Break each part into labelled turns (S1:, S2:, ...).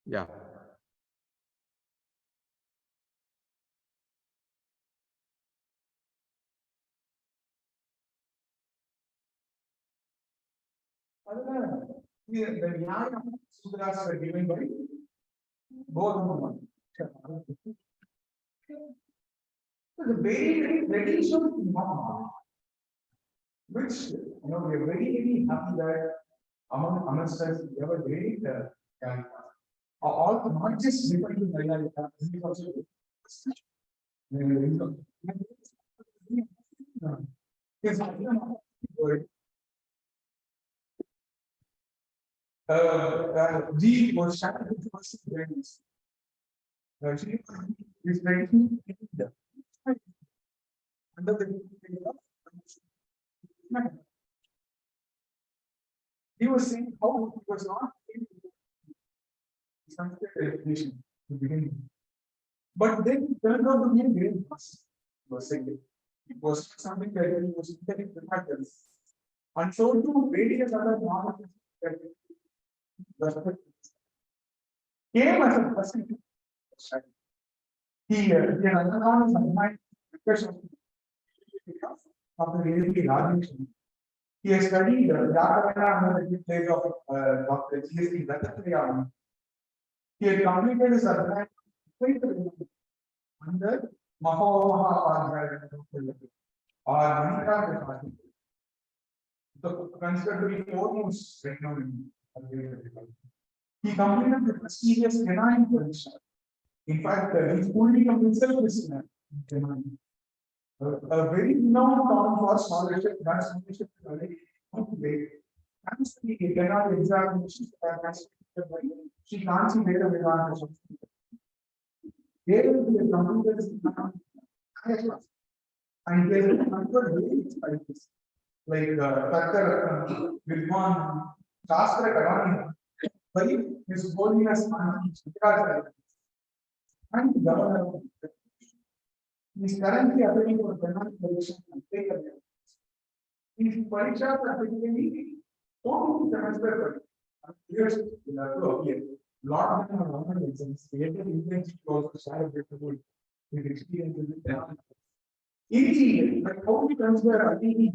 S1: Yeah.
S2: The Nyaya Sutras were given by Bodhana. So the very tradition which we are very happy that among amongst us we have a great all not just depending on Nyaya, this is also because we were started with first grades. Actually, is making under the he was saying how he was not Sanskrit education to begin with. But then it turned out to be a great master. Was saying it was something that he was intending to happen. And so too various other knowledge that came as a person. He undergone some mind discussion of the reality Rajneesh. He has studied Yakarana under the place of Dr. G.S.T. Dattatraya. He had completed his advanced under Maha or Manika. So considered to be foremost right now in he completed the prestigious Anaadi Foundation. In fact, his Pournami himself is a very renowned town for scholarship, translation, today. Thanks to the Anaadi examinations that are considered by she can't see data Vidwan. There will be a computer and there will be another very expensive like Tarka, Vidwan, Shastra Karani, but his holiness and the governor is currently appearing for Anaadi Foundation and take a these parishas are typically 4 semester years to appear. Lot of them are normal exams. Creative intensity also share a bit with experience with them. In the how we consider IIT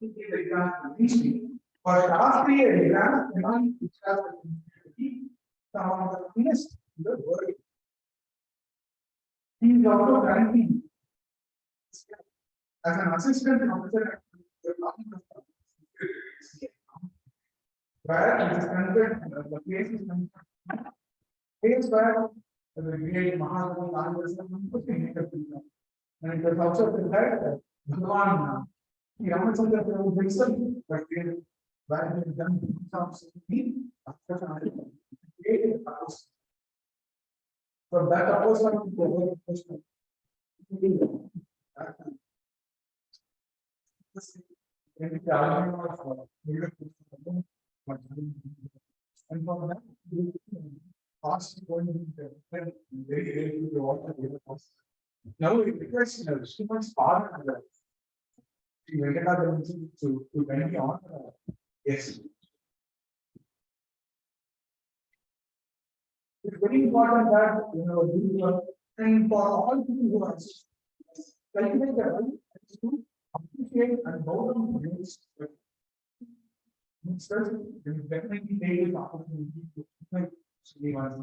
S2: exams for Shastriya exams, some of the finest in the world. He is also currently as an assistant professor at where it is considered the place is place where the great Mahatma and it was also prepared Vidwan Jammalamadaka himself but where he has done some so that opposite the question. And for that, fast going very to watch the now it requires too much power to continue on. Yes. It's very important that and for all people who are cultivate the right to appreciate and bow down to things. There will definitely take this opportunity to like Srinivasa.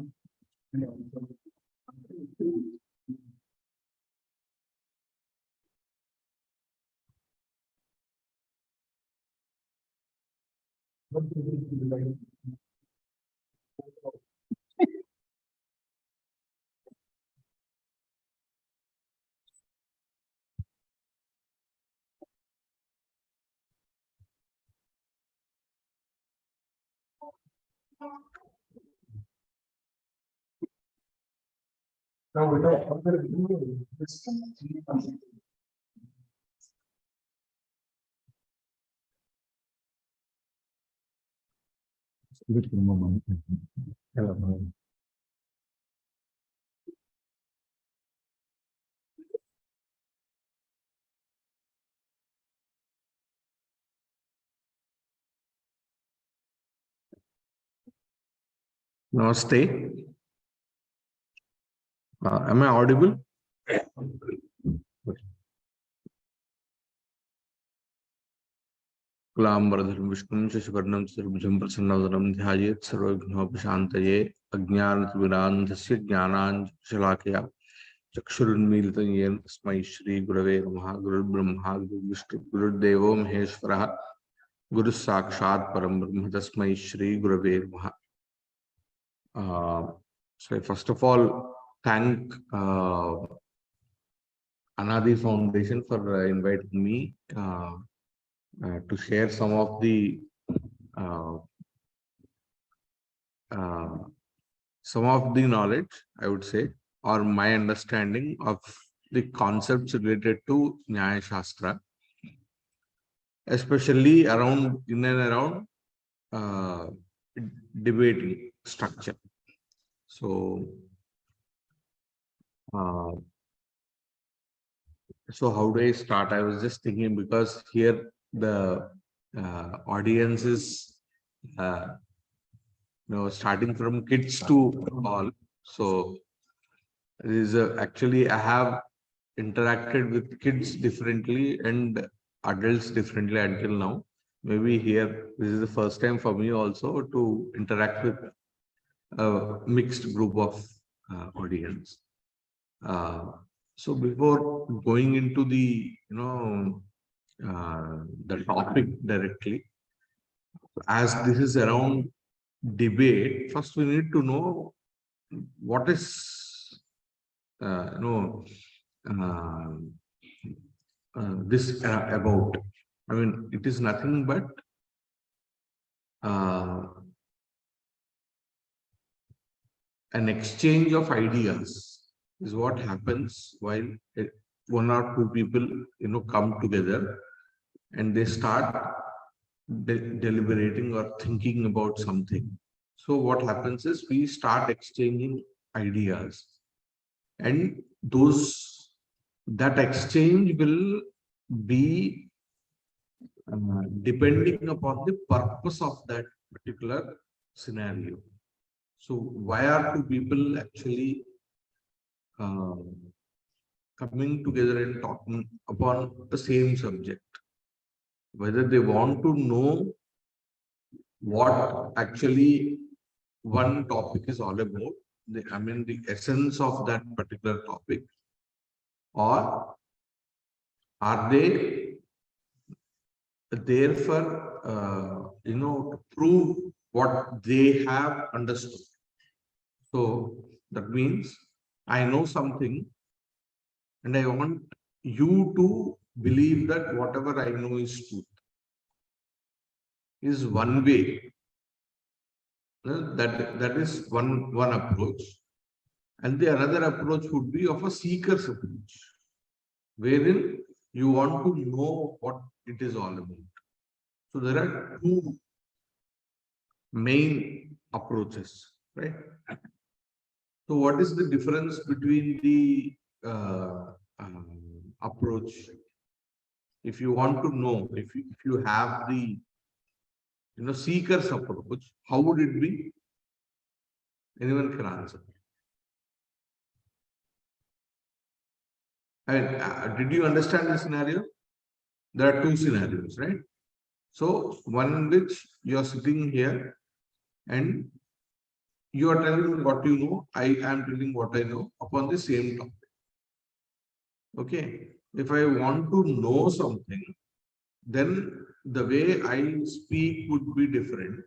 S2: No, without further ado, this
S1: Namaste. Am I audible? Kulambaradharam Vishnu Shashivarnam Sarvabhaum Prasannavadaram Dhyayet Sarvabhignopaşantayé Ajnanatimirandhasya Jnananjalakaya Chakshurunmilitam Yen Tasmai Shri Gurave Namaha Gurur Brahma Guru Vishnu Gurudevo Maheshwaraha Guru Sakshat Param Brahma Tasmai Shri Gurave Namaha. So first of all, thank Anaadi Foundation for inviting me to share some of the knowledge, I would say, or my understanding of the concepts related to Nyaya Shastra, especially around in and around debating structure. So, so how do I start? I was just thinking, because here the audience is starting from kids to all. So actually I have interacted with kids differently and adults differently until now. Maybe here this is the first time for me also to interact with a mixed group of audience. So before going into the the topic directly, as this is around debate, first we need to know what is this about. I mean, it is nothing but an exchange of ideas is what happens while one or two people come together and they start deliberating or thinking about something. So what happens is we start exchanging ideas, and that exchange will be depending upon the purpose of that particular scenario. So why are two people actually coming together and talking upon the same subject? Whether they want to know what actually one topic is all about, the essence of that particular topic, or are they there for to prove what they have understood? So that means I know something and I want you to believe that whatever I know is truth. Is one way. That is one approach. And the another approach would be of a seeker's approach, wherein you want to know what it is all about. So there are two main approaches, right? So what is the difference between the approach? If you want to know, if you have the seeker's approach, how would it be? Anyone can answer. And did you understand the scenario? There are two scenarios, right? So one in which you are sitting here and you are telling what you know, I am telling what I know upon the same topic. Okay. If I want to know something, then the way I speak would be different.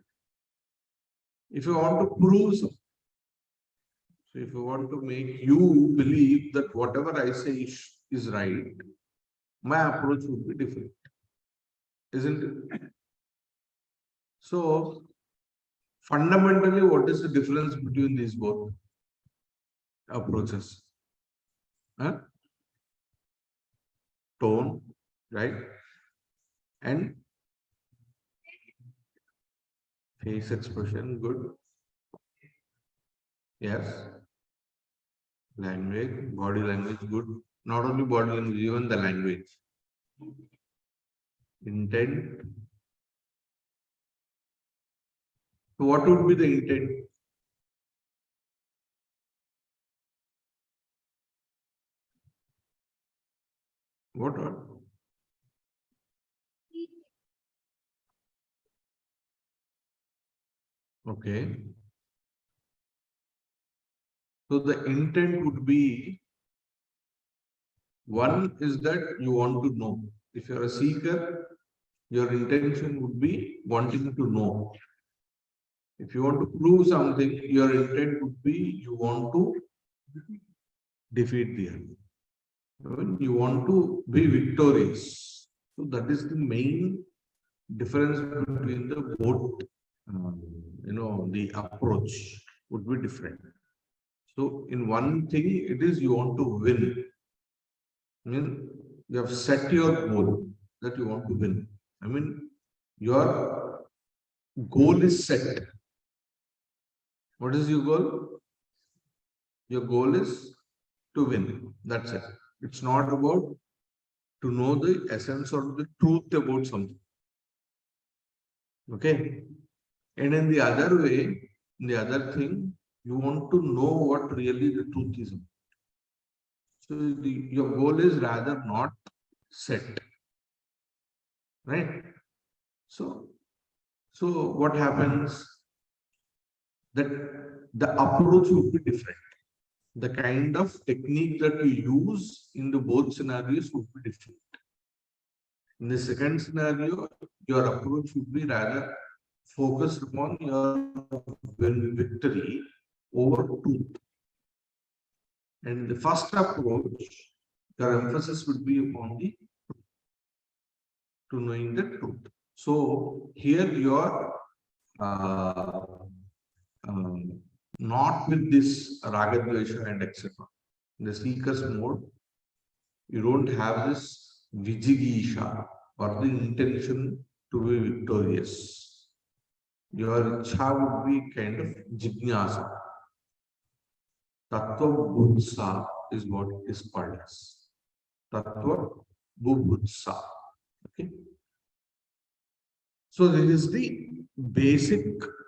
S1: If you want to prove something, so if you want to make you believe that whatever I say is right, my approach would be different. Isn't it? So fundamentally, what is the difference between these both approaches? Huh? Tone, right? And face expression, good. Yes. Language, body language, good. Not only body language, even the language. Intent. So what would be the intent? What? Okay. So the intent would be, one is that you want to know. If you're a seeker, your intention would be wanting to know. If you want to prove something, your intent would be you want to defeat the enemy. You want to be victorious. So that is the main difference between the both. The approach would be different. So in one thing, it is you want to win. I mean, you have set your goal that you want to win. I mean, your goal is set. What is your goal? Your goal is to win. That's it. It's not about to know the essence or the truth about something. Okay. And in the other way, in the other thing, you want to know what really the truth is. So your goal is rather not set. Right? So what happens? That the approach would be different. The kind of technique that you use in the both scenarios would be different. In the second scenario, your approach would be rather focused upon your victory over truth. And the first approach, your emphasis would be upon the to knowing the truth. So here you are not with this ragadvesha and etc. In the seeker's mode, you don't have this vijigisha or the intention to be victorious. Your ichha would be kind of jijnasa. Tattva bhutsa is what is called as. Tattva bhutsa. Okay. So this is the basic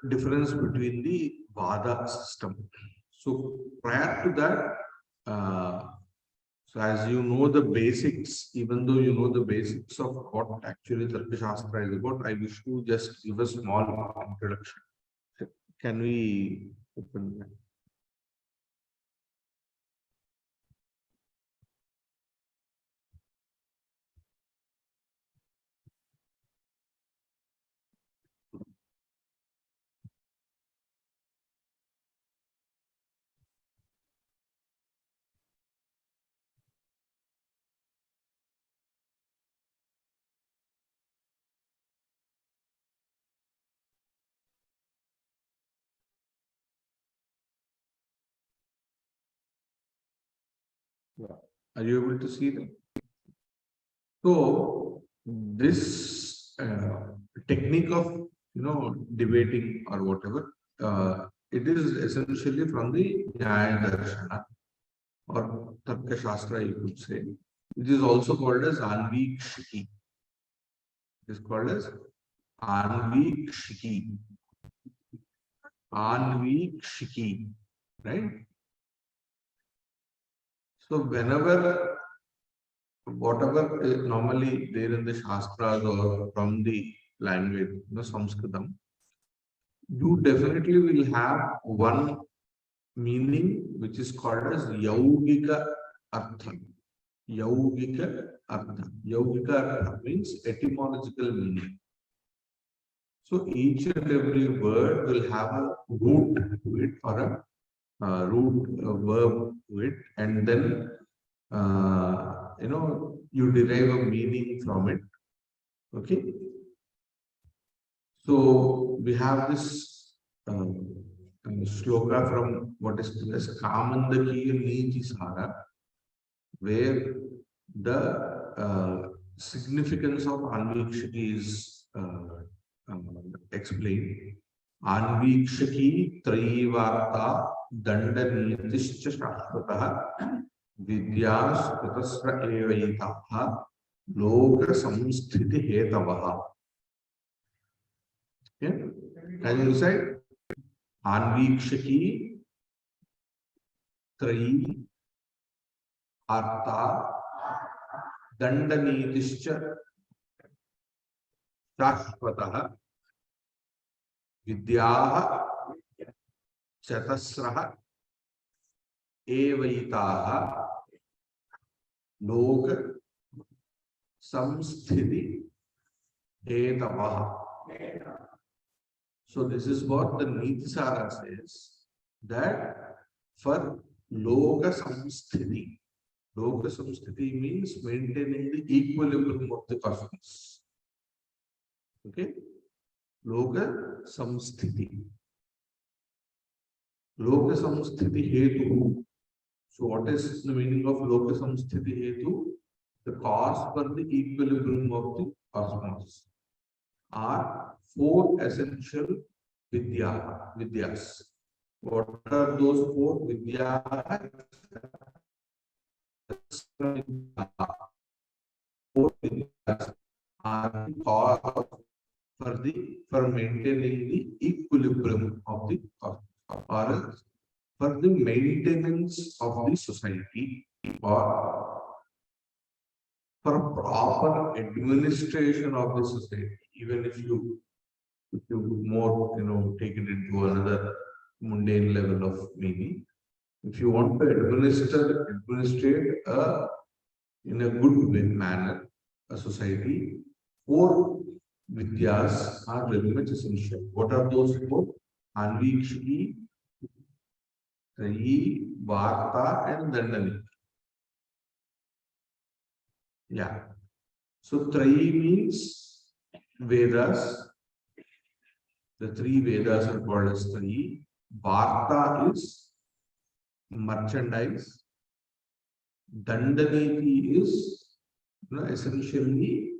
S1: difference between the Vada system. So prior to that, so as you know the basics, even though you know the basics of what actually Tarka Shastra is about, I wish to just give a small introduction. Can we open that? Yeah. Are you able to see that? So this technique of debating or whatever, it is essentially from the Nyaya Darshana or Tarka Shastra, you could say. It is also called as Anvikshiki. It is called as Anvikshiki. Anvikshiki, right? So whenever whatever is normally there in the Shastras or from the language, Sanskritam, you definitely will have one meaning which is called as Yaugika Artha. Yaugika Artha. Yaugika Artha means etymological meaning. So each and every word will have a root to it or a root verb to it, and then you derive a meaning from it. Okay. So we have this shloka from what is called as Kamandakiya Niji Sara, where the significance of Anvikshaki is explained. Anvikshaki Traivarta Dandaniyatishcha Shashvatah Vidyas Katasra Evaitaha Loka Samsthiti Hetavaha. Okay. Can you say Anvikshaki Trai Artha Dandanidischa Shashvatah Vidyaha Chatasraha Evaitaha Lok Samsthiti Etavaha. So this is what the Nitisara says, that for Loka Samsthiti. Loka Samsthiti means maintaining the equilibrium of the cosmos. Okay? Loka Samsthiti. Loka Samsthiti Hetu. So what is the meaning of Loka Samsthiti Hetu? The cause for the equilibrium of the cosmos are four essential vidyas. What are those four vidyas? Four vidyas are the cause for maintaining the equilibrium of the cosmos, or for the maintenance of the society, or for proper administration of the society. Even if you more take it into another mundane level of meaning, if you want to administrate in a good manner a society, four vidyas are very much essential. What are those four? Anvikshiki, Trayi, Varta, and Dandani. Yeah. So Trayi means Vedas. The three Vedas are called as Trayi. Varta is merchandise. Dandaniti is essentially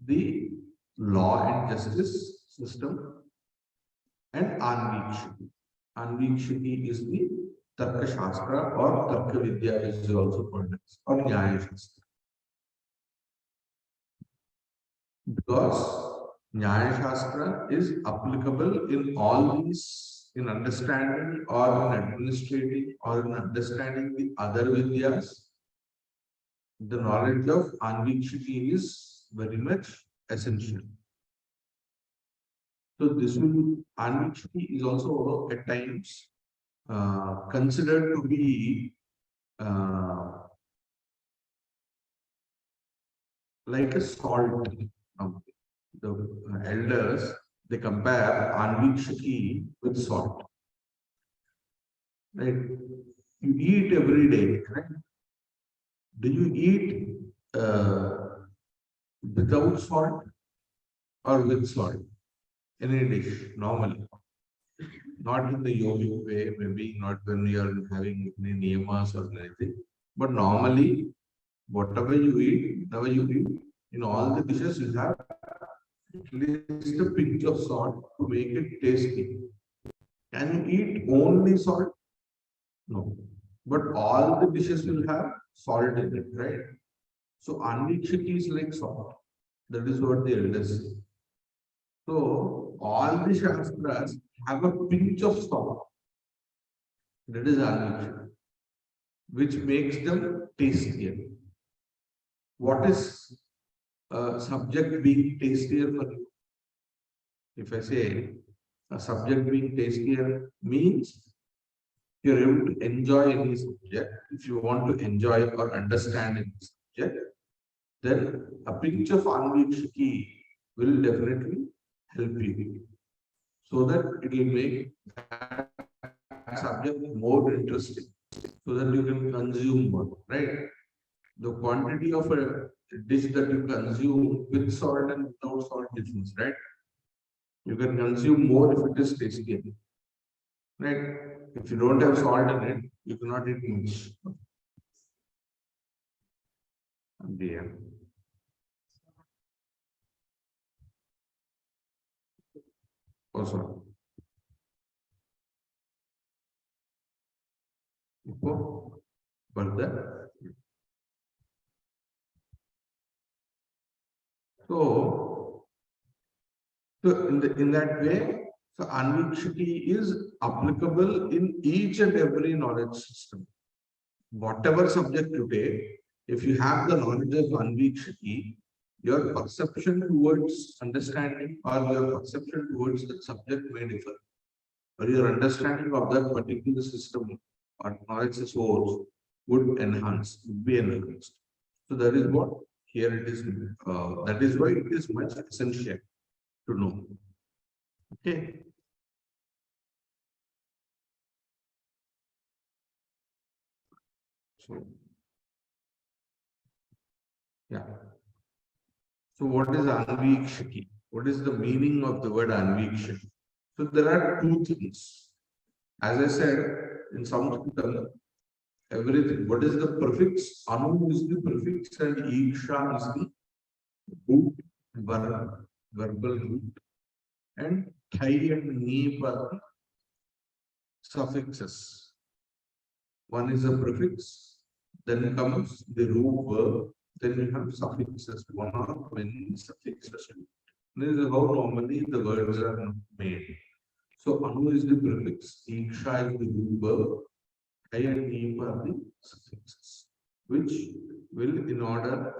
S1: the law and justice system. And Anvikshiki. Anvikshiki is the Tarka Shastra, or Tarka Vidya is also called as, or Nyaya Shastra. Because Nyaya Shastra is applicable in all these, in understanding or in administrating or in understanding the other Vidyas. The knowledge of Anvikshiki is very much essential. So this will, Anvikshiki is also at times considered to be like a salt. The elders, they compare Anvikshiki with salt. Right? You eat every day, right? Do you eat without salt or with salt? Any dish, normally. Not in the yogic way, maybe not when you are having any niyamas or anything. But normally, whatever you eat, in all the dishes you have at least a pinch of salt to make it tasty. Can you eat only salt? No. But all the dishes will have salt in it, right? So Anvikshiki is like salt. That is what the elders say. So all the Shastras have a pinch of salt. That is Anvikshiki, which makes them tastier. What is a subject being tastier for you? If I say a subject being tastier means you're able to enjoy any subject. If you want to enjoy or understand any subject, then a pinch of Anvikshiki will definitely help you, so that it will make that subject more interesting, so that you can consume more, right? The quantity of a dish that you consume with salt and without salt difference, right? You can consume more if it is tasty, right? If you don't have salt in it, you cannot eat much. Yeah. Also. Further. So in that way, so Anvikshiki is applicable in each and every knowledge system. Whatever subject you take, If you have the knowledge of Anvikshaki, your perception towards understanding or your perception towards the subject may differ, or your understanding of that particular system or knowledge source would be enhanced. So that is what here it is. That is why it is much essential to know. Okay. So, yeah. So what is Anvikshaki? What is the meaning of the word Anvikshaki? So there are two things. As I said, in Sanskrit, everything. What is the prefix? Anu is the prefix and Iksha is the root, verbal root. And Thai and Neep are the suffixes. One is a prefix, then comes the root verb, then you have suffixes, one or many suffixes. This is how normally the words are made. So Anu is the prefix, Iksha is the root verb, Thai and Neep are the suffixes, which will, in order,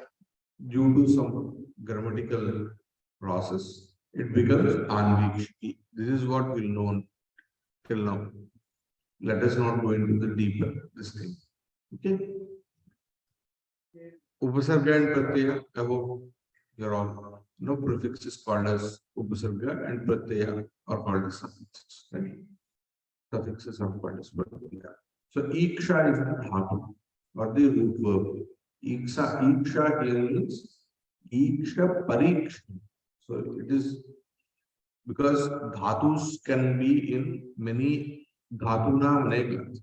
S1: due to some grammatical process, it becomes Anvikshaki. This is what we'll know till now. Let us not go into the deeper this thing. Okay. Upasarga and Pratyaya, above you're all. No prefix is called as Upasarga and Pratyaya are called as suffixes. Right? Suffixes are called as Pratyaya. So Iksha is the dhatu or the root verb. Iksha here means Iksha Pariksha. So it is because dhatus can be in many dhatuna maneka.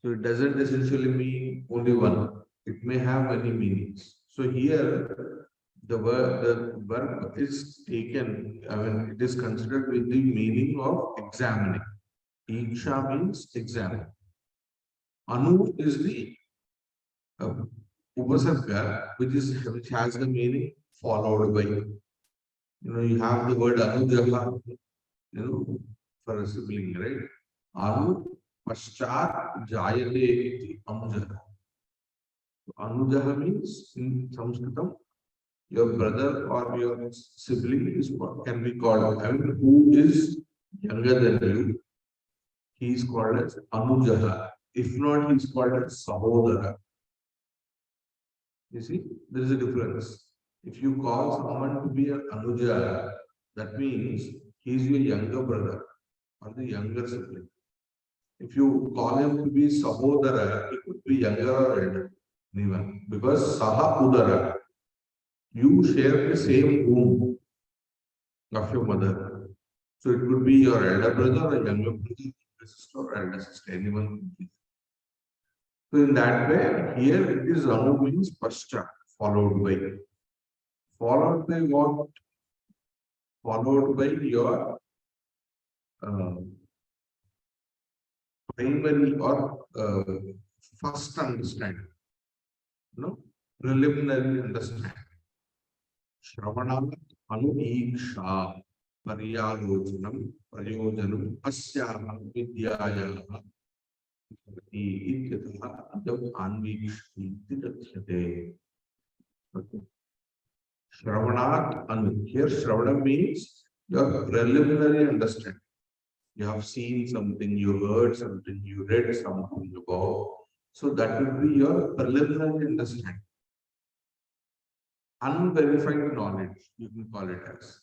S1: So it doesn't essentially mean only one. It may have many meanings. So here the verb is taken, I mean, it is considered with the meaning of examining. Iksha means examine. Anu is the Upasarga, which has the meaning followed by. You have the word Anujaha, for a sibling, right? Anu Paschat Jayate iti Anujaha. Anujaha means in Sanskritam, your brother or your sibling is what can be called. I mean, who is younger than you, he is called as Anujaha. If not, he is called as Sahodara. You see, there is a difference. If you call someone to be an Anuja, that means he is your younger brother or the younger sibling. If you call him to be Sahodara, he could be younger or elder, even because Saha Udara, you share the same womb of your mother. So it could be your elder brother or younger brother, younger sister or elder sister, anyone. So in that way, here it is Anu means Pascha, followed by. Followed by what? Followed by your primary or first understanding. No? Preliminary understanding. Shravanam Anu Iksha Paryalojanam Prayojanam Asyaha Vidyaya Ityatha Adam Anvikshti Tathyate. Okay. Shravanat Anu. Here Shravana means your preliminary understanding. You have seen something, you heard something, you read something about. So that would be your preliminary understanding. Unverified knowledge, you can call it as.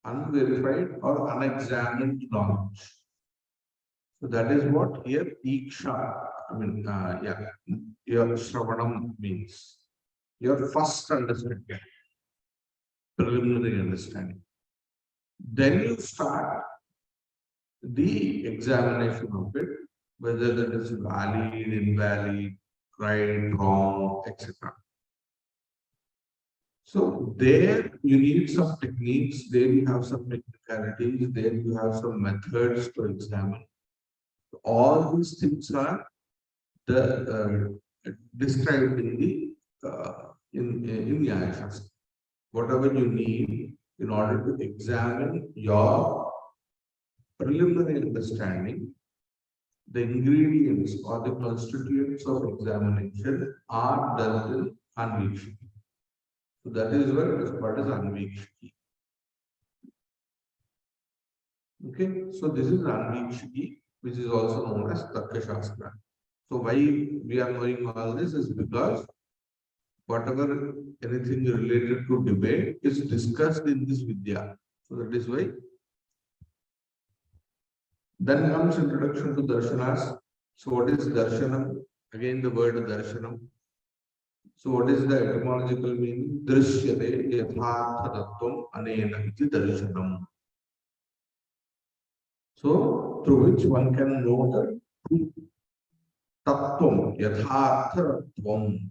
S1: Unverified or unexamined knowledge. So that is what here Iksha, your Shravanam means. Your first understanding, preliminary understanding. Then you start the examination of it, whether that is valid, invalid, right, wrong, etc. So there you need some techniques, there you have some technicalities, there you have some methods to examine. All these things are described in the in Nyaya Shastra. Whatever you need in order to examine your preliminary understanding, the ingredients or the constituents of examination are done in Anvikshiki. So that is what is called as Anvikshiki. Okay, so this is Anvikshiki, which is also known as Tarka Shastra. So why we are knowing all this is because whatever anything related to debate is discussed in this Vidya. So that is why. Then comes introduction to darshanas. So what is darshanam? Again the word darshanam. So what is the etymological meaning? Drishyate yathartha tattvam anena iti darshanam. So through which one can know the truth tattvam, yathartha tattvam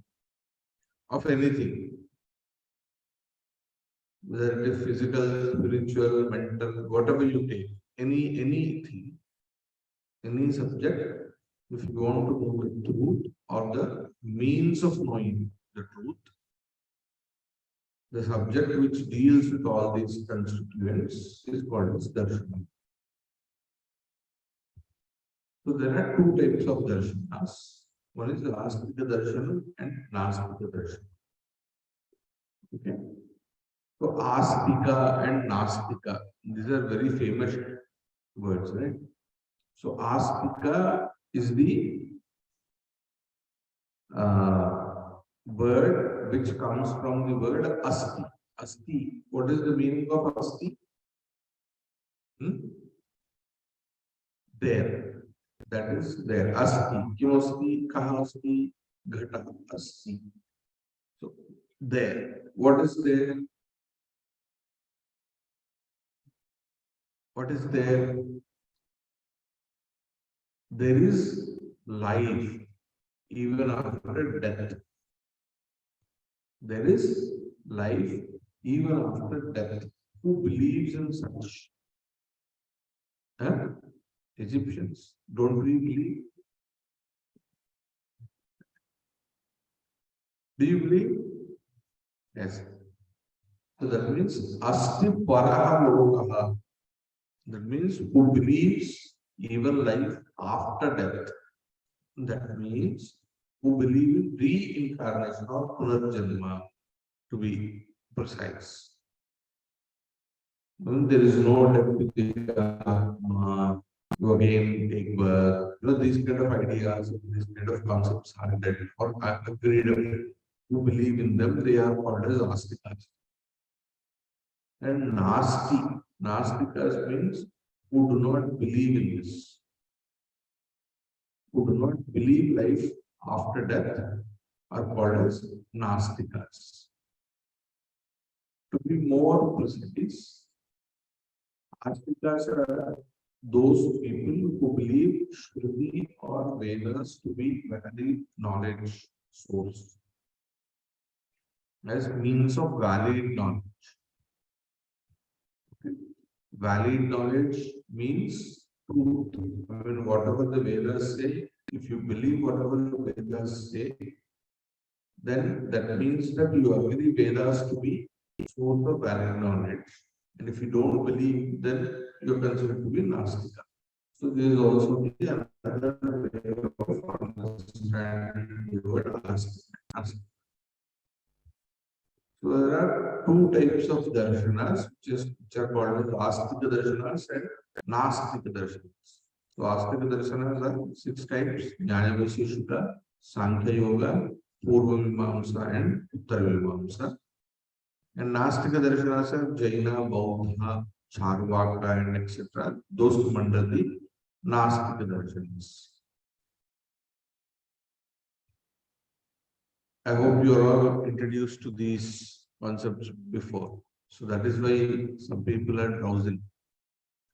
S1: of anything. Whether it is physical, spiritual, mental, whatever you take, anything, any subject, if you want to know the truth or the means of knowing the truth, the subject which deals with all these constituents is called as darshanam. So there are two types of darshanas. One is the astika darshanam and nastika darshanam. Okay. So astika and nastika, these are very famous words, right? So astika is the word which comes from the word asti. Asti. What is the meaning of asti? There. That is there. Asti. Kim asti? Kaha asti? Ghata asti. So there. What is there? What is there? There is life even after death. There is life even after death. Who believes in such? Huh? Egyptians. Don't we believe? Do you believe? Yes. So that means Asti Paraha Lokaha. That means who believes even life after death. That means who believe in reincarnation or Punarjanma, to be precise. When there is no death, you again take birth. These kind of ideas, these kind of concepts are dead or agreed upon. Who believe in them, they are called as Astikas. And Nastikas means who do not believe in this, who do not believe life after death are called as Nastikas. To be more precise, Nastikas are those people who believe Shruti or Vedas to be valid knowledge source as means of valid knowledge. Okay. Valid knowledge means truth. I mean, whatever the Vedas say, if you believe whatever the Vedas say, then that means that you agree Vedas to be source of valid knowledge. And if you don't believe, then you're considered to be Nastika. So this is also another way of understanding the word Astika. So there are two types of darshanas, which are called as Astika darshanas and Nastika darshanas. So Astika darshanas are 6 types: Nyaya Vaisheshika, Sankhya Yoga, Purva Mimamsa and Uttara Mimamsa. And Nastika darshanas are Jaina, Bauddha, Charvaka and etc. Those come under the Nastika darshanas. I hope you are all introduced to these concepts before. So that is why some people are drowsing.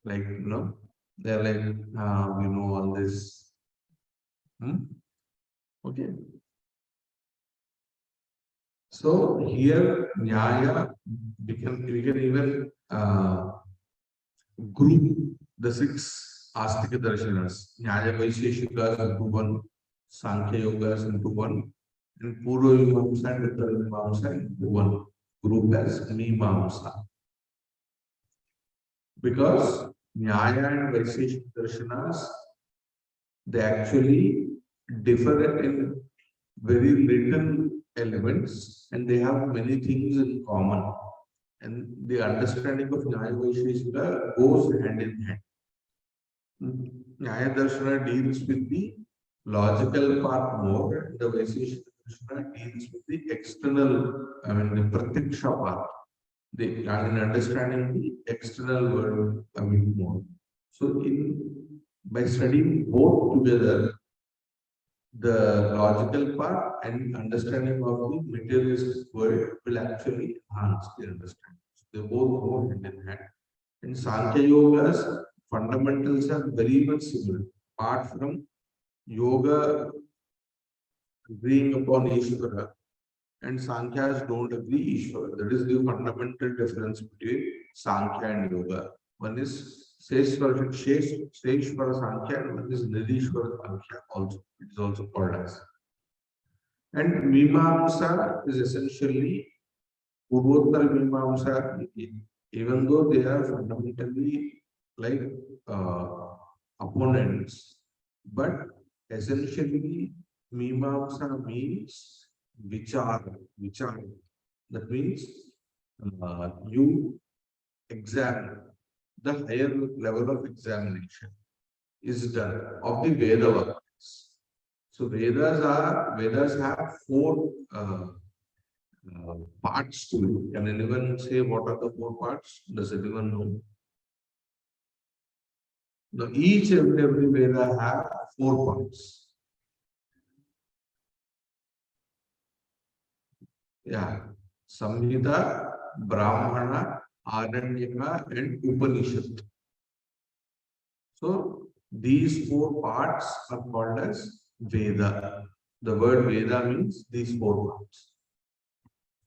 S1: Like, they're like, we know all this. Okay. So here, Nyaya, we can even group the 6 Astika darshanas. Nyaya Vaisheshikas into one, Sankhya Yogas into one, and Purva Mimamsa and Uttara Mimamsa into one group as Mimamsa. Because Nyaya and Vaisheshika darshanas they actually differ in very little elements and they have many things in common. And the understanding of Nyaya Vaisheshika goes hand in hand. Nyaya Darshana deals with the logical part more, and the Vaisheshika Darshana deals with the external, I mean, the pratiksha part. The in understanding the external world a bit more. So, by studying both together, the logical part and understanding of the materialistic world will actually enhance the understanding. So they both go hand in hand. In Sankhya Yoga's fundamentals are very much similar. Apart from yoga agreeing upon Ishvara, and Sankhyas don't agree Ishvara. That is the fundamental difference between Sankhya and yoga. One is Seshvara Sankhya and one is Nidishvara Sankhya also. It is also called as. And Mimamsa is essentially Purvottar Mimamsa, even though they are fundamentally like opponents, but essentially Mimamsa means vichar. That means you examine the higher level of examination is done of the Veda Vakyas. So Vedas have four parts to it. Can anyone say what are the four parts? Does anyone know? Now each and every Veda have four parts. Yeah, Samhita, Brahmana, Aranyaka, and Upanishad. So these four parts are called as Veda. The word Veda means these four parts.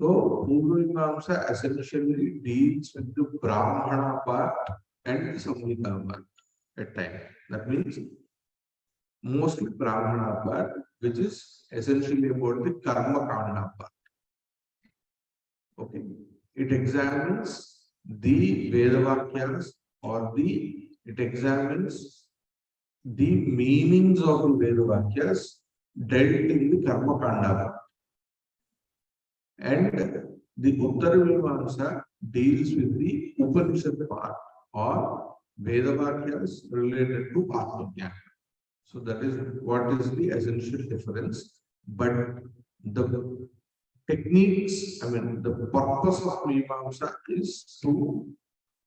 S1: So Purvamamsa essentially deals with the Brahmana part and Samhita part at time. That means mostly Brahmana part, which is essentially about the Karma Kanda part. Okay. It examines the Vedavakyas or it examines the meanings of the Vedavakyas dealt in the Karma Kanda. And the Uttara Mimamsa deals with the Upanishad part or Vedavakyas related to Atmajnana. So that is what is the essential difference. But the techniques, I mean, the purpose of Mimamsa is to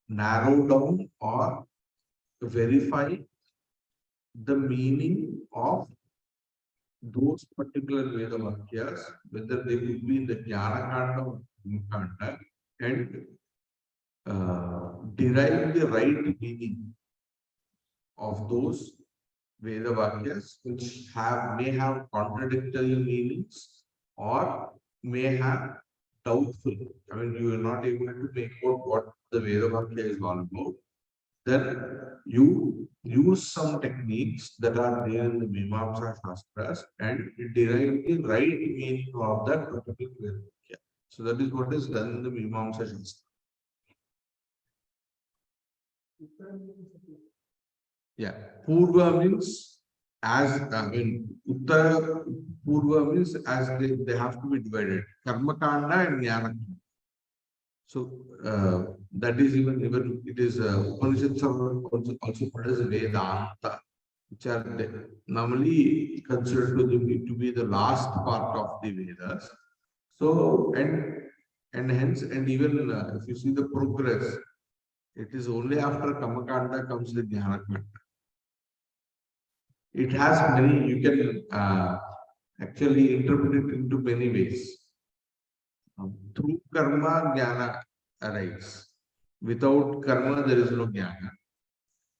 S1: narrow down or verify the meaning of those particular Veda Vakyas, whether they would be in the Jnana Kanda or Kanda, and derive the right meaning of those Veda Vakyas, which may have contradictory meanings or may have doubtful. I mean, you are not able to make out what the Veda Vakya is all about. Then you use some techniques that are there in the Mimamsa Shastras and derive the right meaning of that particular Veda Vakya. So that is what is done in the Mimamsa Shastra. Yeah, Purva means as Uttara Purva means as they have to be divided. Karma Kanda and Jnana Kanda. So that is even it is Upanishads are also called as Vedanta, which are normally considered to be the last part of the Vedas. So and hence even if you see the progress, it is only after Karma Kanda comes the Jnana Kanda. It has many, you can actually interpret it into many ways. Through karma, jnana arises. Without karma, there is no jnana.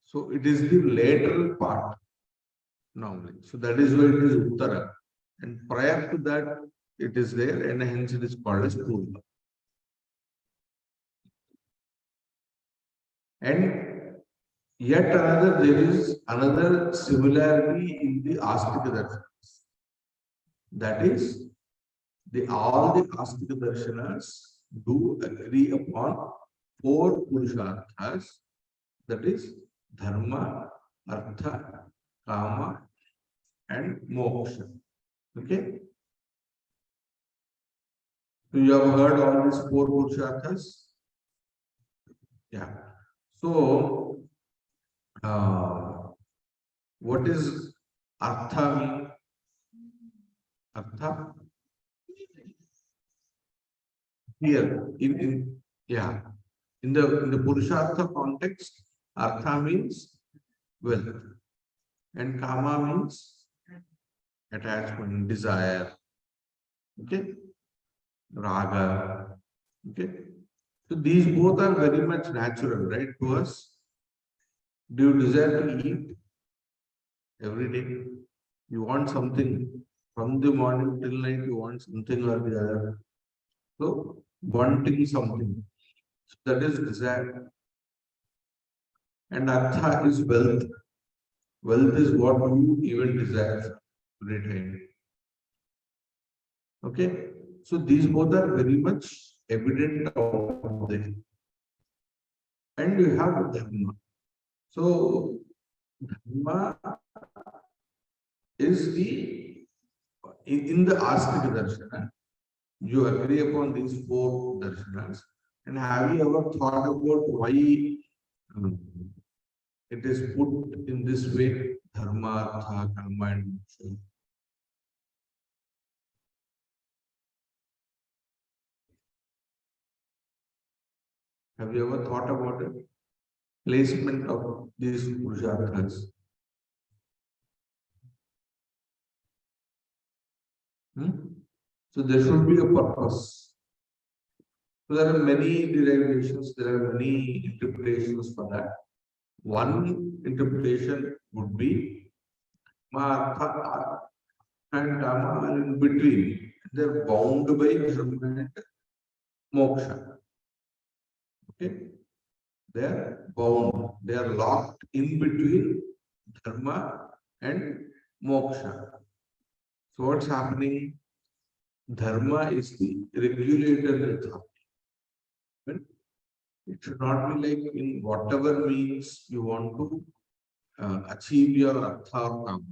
S1: So it is the lateral part normally. So that is why it is uttara. And prior to that, it is there, and hence it is called as purva. And yet there is another similarity in the Astika darshanas. That is, all the Astika darshanas do agree upon four purusharthas, that is dharma, artha, kama, and moksha. Okay. So you have heard all these four purusharthas? Yeah. So, what is artha mean? Artha? Here, yeah, in the Purushartha context, artha means wealth, and kama means attachment, desire. Okay, raga. Okay, so these both are very much natural, right, to us. Do you desire to eat every day? You want something from the morning till night, you want something or the other. So, wanting something, so that is desire. And artha is wealth. Wealth is what you even desire every time. Okay, so these both are very much evident out there. And you have dharma. So, dharma is in the Astika Darshana, you agree upon these four darshanas. And have you ever thought about why it is put in this way? Dharma, artha, karma, and moksha. Have you ever thought about it? Placement of these purusharthas. So there should be a purpose. So there are many derivations, there are many interpretations for that. One interpretation would be Martha and Dhamma are in between. They're bound by dharma and moksha. Okay? They're bound. They are locked in between dharma and moksha. So what's happening? Dharma is the regulator authority. It should not be like in whatever means you want to achieve your artha or kama.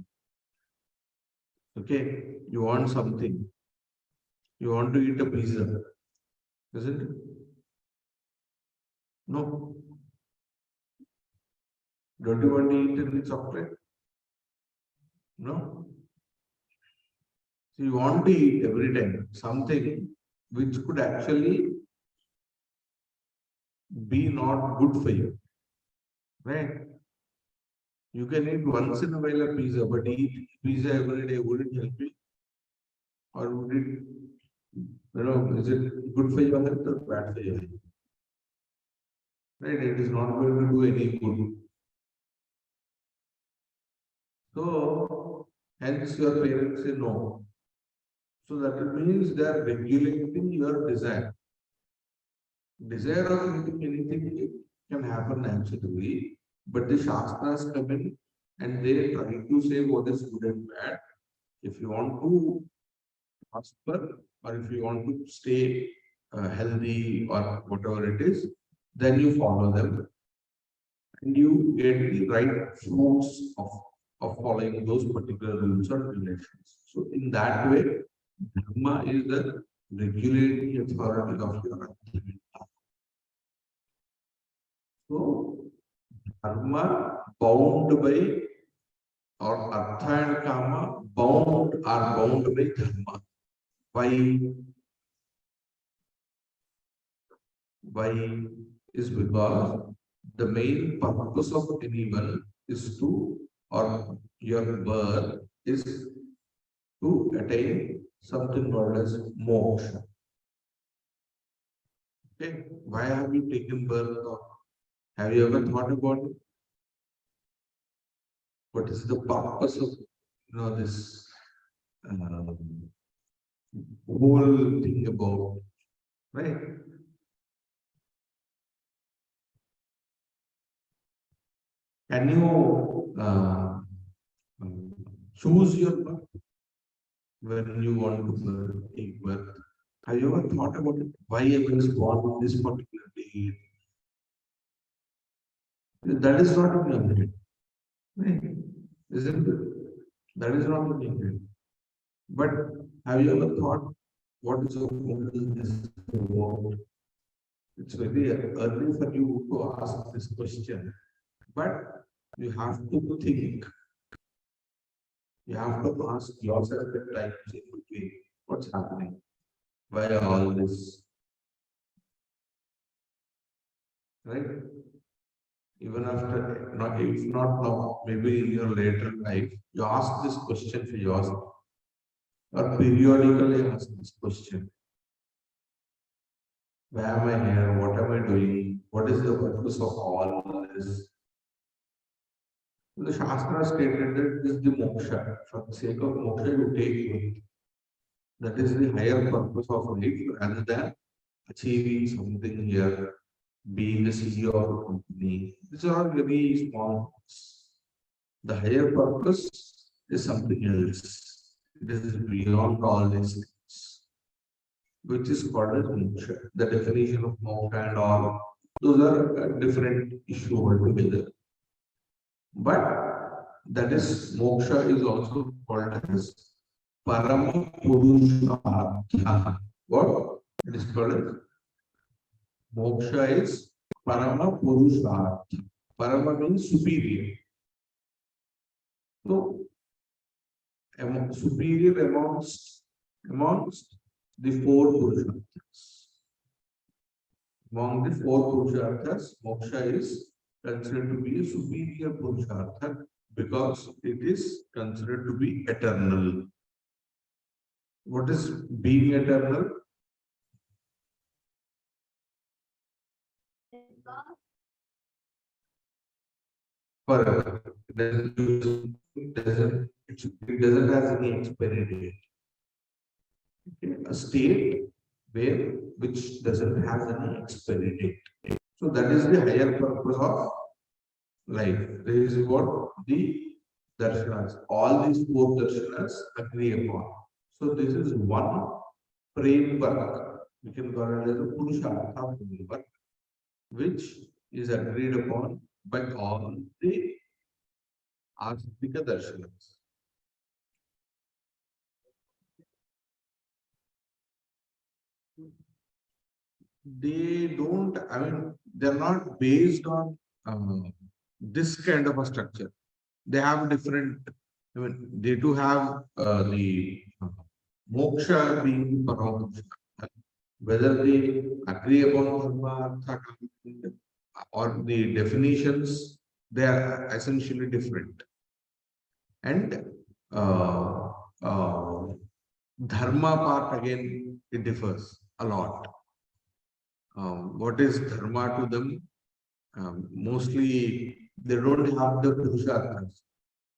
S1: Okay, you want something. You want to eat a pizza, isn't it? No. Don't you want to eat any chocolate? No. So you want to eat every time something which could actually be not good for you. Right? You can eat once in a while a pizza, but eat pizza every day, would it help you? Or would it, is it good for your health or bad for your health? Right? It is not going to do any good. So, hence your parents say no. So that means they are regulating your desire. Desire of eating anything can happen naturally, but the Shastras come in and they try to say what is good and bad. If you want to prosper or if you want to stay healthy or whatever it is, then you follow them and you get the right fruits of following those particular rules or regulations. So in that way, Dharma is the regulating authority of your activity. So Dharma bound by or Artha and Kama are bound by Dharma. Why? Why is because the main purpose of anyone is to, or your birth is to attain something called as moksha. Okay, why have you taken birth? Or have you ever thought about it? What is the purpose of this whole thing about, right? Can you choose your birth when you want to take birth? Have you ever thought about it? Why I was born on this particular day? That is not in your head, right? Isn't it? That is not the meaning. But have you ever thought what is this about? It's very early for you to ask this question, but you have to think. You have to ask yourself at times in between what's happening, why all this, right? Even after, not if not now, maybe in your later life, you ask this question for yourself, or periodically ask this question: why am I here? What am I doing? What is the purpose of all this? The Shastra stated that this is the moksha. For the sake of moksha, you take it. That is the higher purpose of life rather than achieving something here, being the CEO of a company. These are very small things. The higher purpose is something else. It is beyond all these things, which is called as moksha. The definition of moksha and all, those are a different issue altogether. But that is moksha is also called as Parama Purushartha. What? It is called as moksha is Parama Purushartha. Parama means superior. So superior amongst the four Purusharthas. Among the four Purusharthas, moksha is considered to be a superior Purushartha because it is considered to be eternal. What is being eternal? Forever. It doesn't have any expiry date. Okay. A state which doesn't have any expiry date. So that is the higher purpose of life. This is what the darshanas, all these four darshanas agree upon. So this is one framework. We can call it as a Purushartha framework, which is agreed upon by all the Astika darshanas. They don't, I mean, they're not based on this kind of a structure. They have different, I mean, they do have the moksha being paramoksha. Whether they agree upon dharma, artha, kama, or the definitions, they are essentially different. And dharma part again, it differs a lot. What is dharma to them? Mostly they don't have the purusharthas.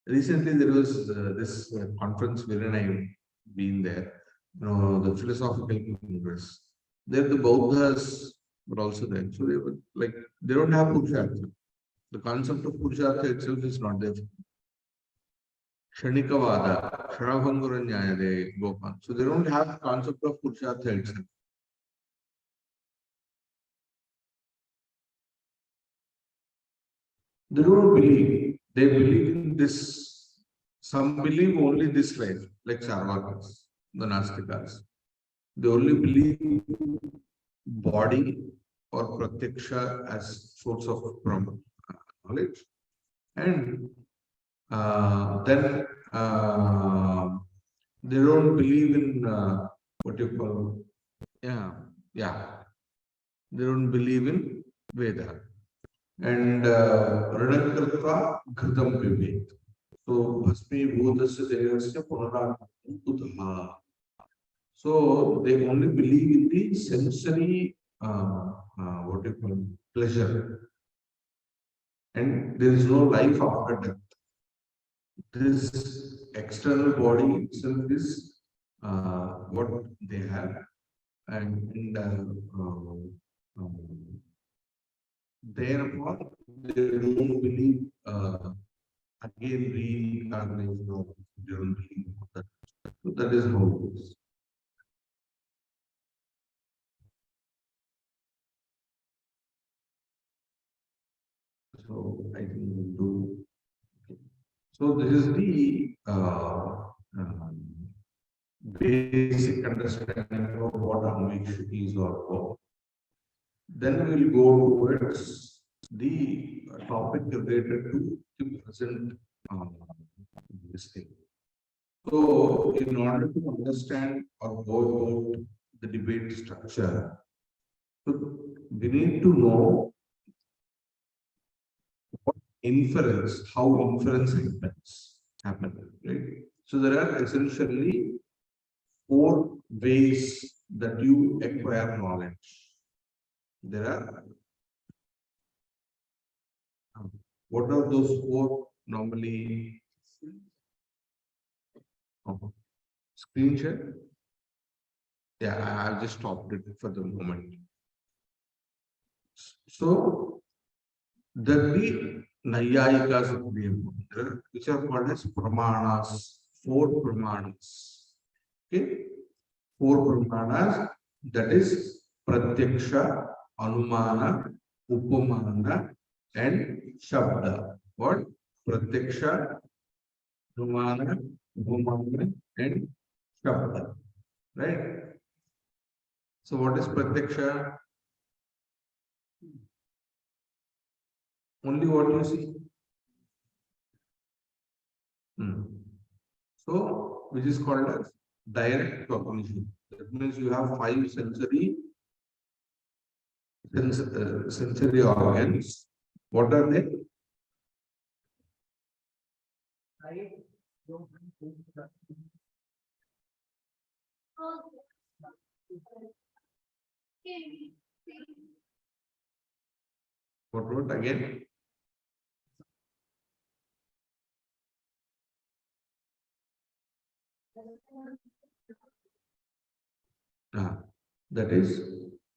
S1: Recently, there was this conference wherein I've been there, the philosophical congress. There, the Buddhas were also there. So they were like, they don't have purushartha. The concept of purushartha itself is not there. Kshanikavada, Kshanabhangura Nyayade, Gopan. So they don't have concept of purushartha itself. They don't believe. They believe in this. Some believe only this life, like Charvakas, the Nastikas. They only believe body or pratyaksha as source of knowledge. And then they don't believe in what you call, yeah. They don't believe in Veda. And Ranakritva Ghritam Vivek. So Bhasmi Bhudasya Devasya Punaragam Utha. So they only believe in the sensory what you call pleasure. And there is no life after death. This external body itself is what they have. And therefore, they don't believe again reincarnation or they don't believe that. So that is how it is. So I think we'll do. So this is the basic understanding of what Anviksha is or what. Then we will go towards the topic related to the present this thing. So, in order to understand or go about the debate structure, so we need to know what inference, how inference happen, right? So there are essentially 4 ways that you acquire knowledge. There are what are those 4 normally? Screen share? Yeah, I've just stopped it for the moment. So the Nayayikas of the which are called as Pramanas, 4 Pramanas. Okay, 4 Pramanas, that is Pratyaksha, Anumana, Upamana, and Shabda. What? Pratyaksha, Anumana, Upamana, and Shabda. Right? So what is Pratyaksha? Only what you see. So, which is called as direct cognition. That means you have 5 sensory organs. What are they? What again? That is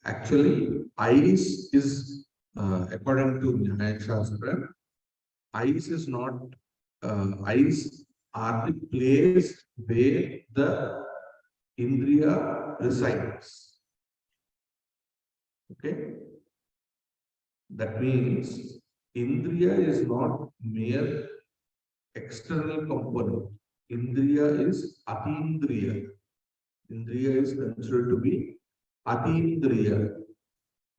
S1: actually eyes is according to Nyaya Shastra, eyes is not eyes are the place where the Indriya resides. Okay, that means Indriya is not mere external component. Indriya is Atindriya. Indriya is considered to be Atindriya.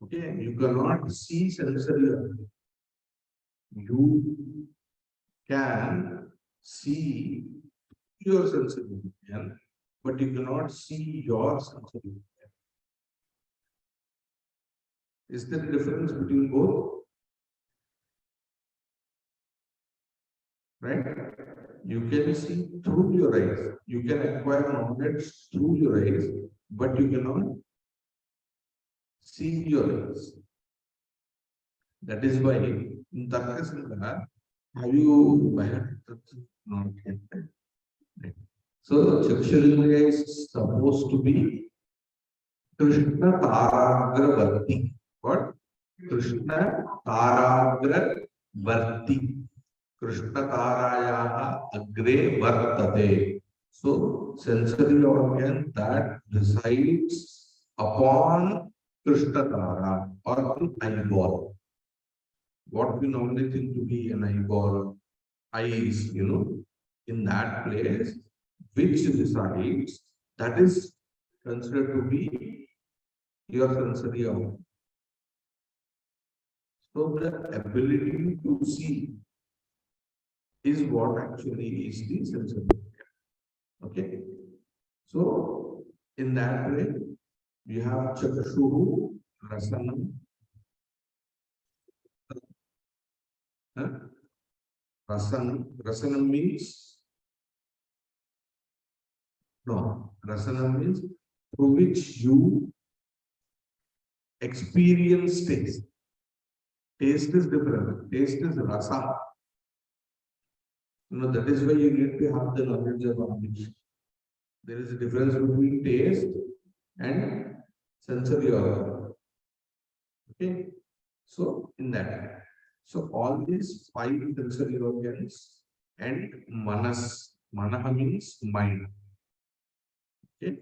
S1: Okay, you cannot see sensory organ. You can see your sensory organ, but you cannot see your sensory organ. Is there a difference between both? Right? You can see through your eyes. You can acquire knowledge through your eyes, but you cannot see your eyes. That is why in Tarka have you not yet? Right. So Chakshurindriya is supposed to be Krishna Taragravarti. What? Krishna Taragravarti. Krishna Tarayaha Agre Vartate. So sensory organ that resides upon Krishna Tara or an eyeball. What we normally think to be an eyeball, eyes, in that place, which resides, that is considered to be your sensory organ. So the ability to see is what actually is the sensory organ. Okay. So in that way, you have Chakshu, Rasanam. Rasanam means no. Rasanam means through which you experience taste. Taste is different. Taste is rasa. That is why you need to have the knowledge of language. There is a difference between taste and sensory organ. Okay. So in that, so all these 5 sensory organs and manas. Manaha means mind. Okay.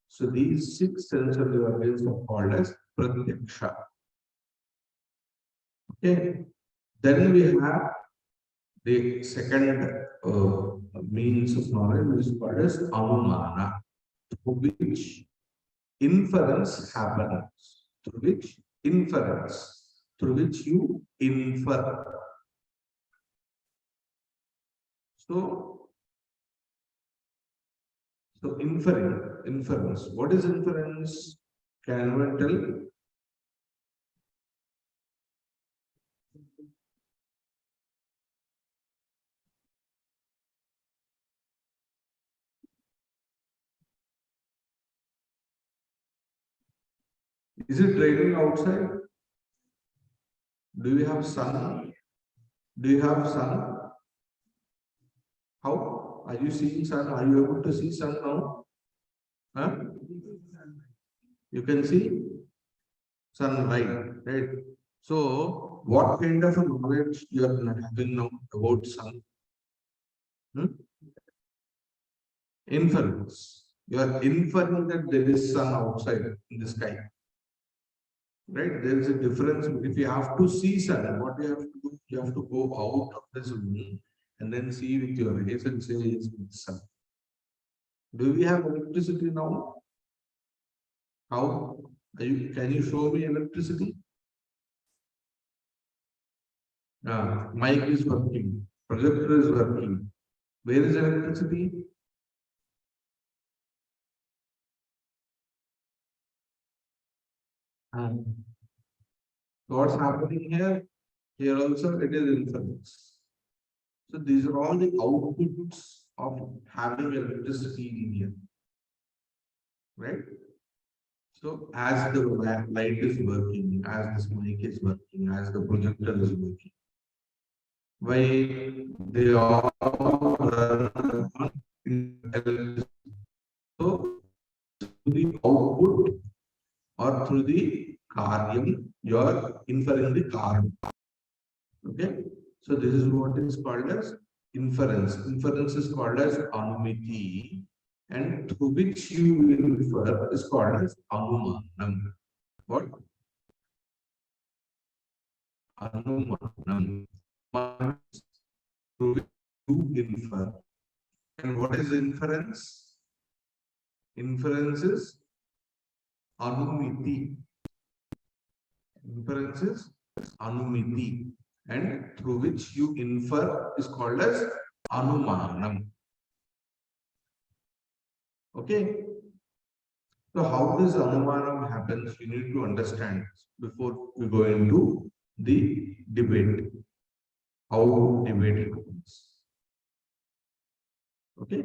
S1: So these 6 sensory organs are called as pratyaksha. Okay. Then we have The second means of knowledge is called as anumana, through which inference happens. Through which inference, through which you infer. So inference. What is inference? Can anyone tell? Is it raining outside? Do you have sun? Do you have sun? How? Are you seeing sun? Are you able to see sun now? Huh? You can see sunlight, right? So, what kind of a knowledge you are having now about sun? Inference. You are inferring that there is sun outside in the sky. Right? There is a difference. If you have to see sun, what you have to do? You have to go out of this room and then see with your eyes and say it's sun. Do we have electricity now? How? Can you show me electricity? Mic is working. Projector is working. Where is electricity? So what's happening here? Here also it is inference. So these are all the outputs of having electricity in here. Right? So as the light is working, as this mic is working, as the projector is working, why they all run on electricity. So through the output or through the karyam, you are inferring the karyam. Okay, so this is what is called as inference. Inference is called as anumiti, and through which you infer is called as anumanam. What? Anumanam. Through which you infer. And what is inference? Inference is anumiti. Inference is anumiti, and through which you infer is called as anumanam. Okay. So how this anumanam happens, you need to understand before we go into the debate. How debate happens. Okay.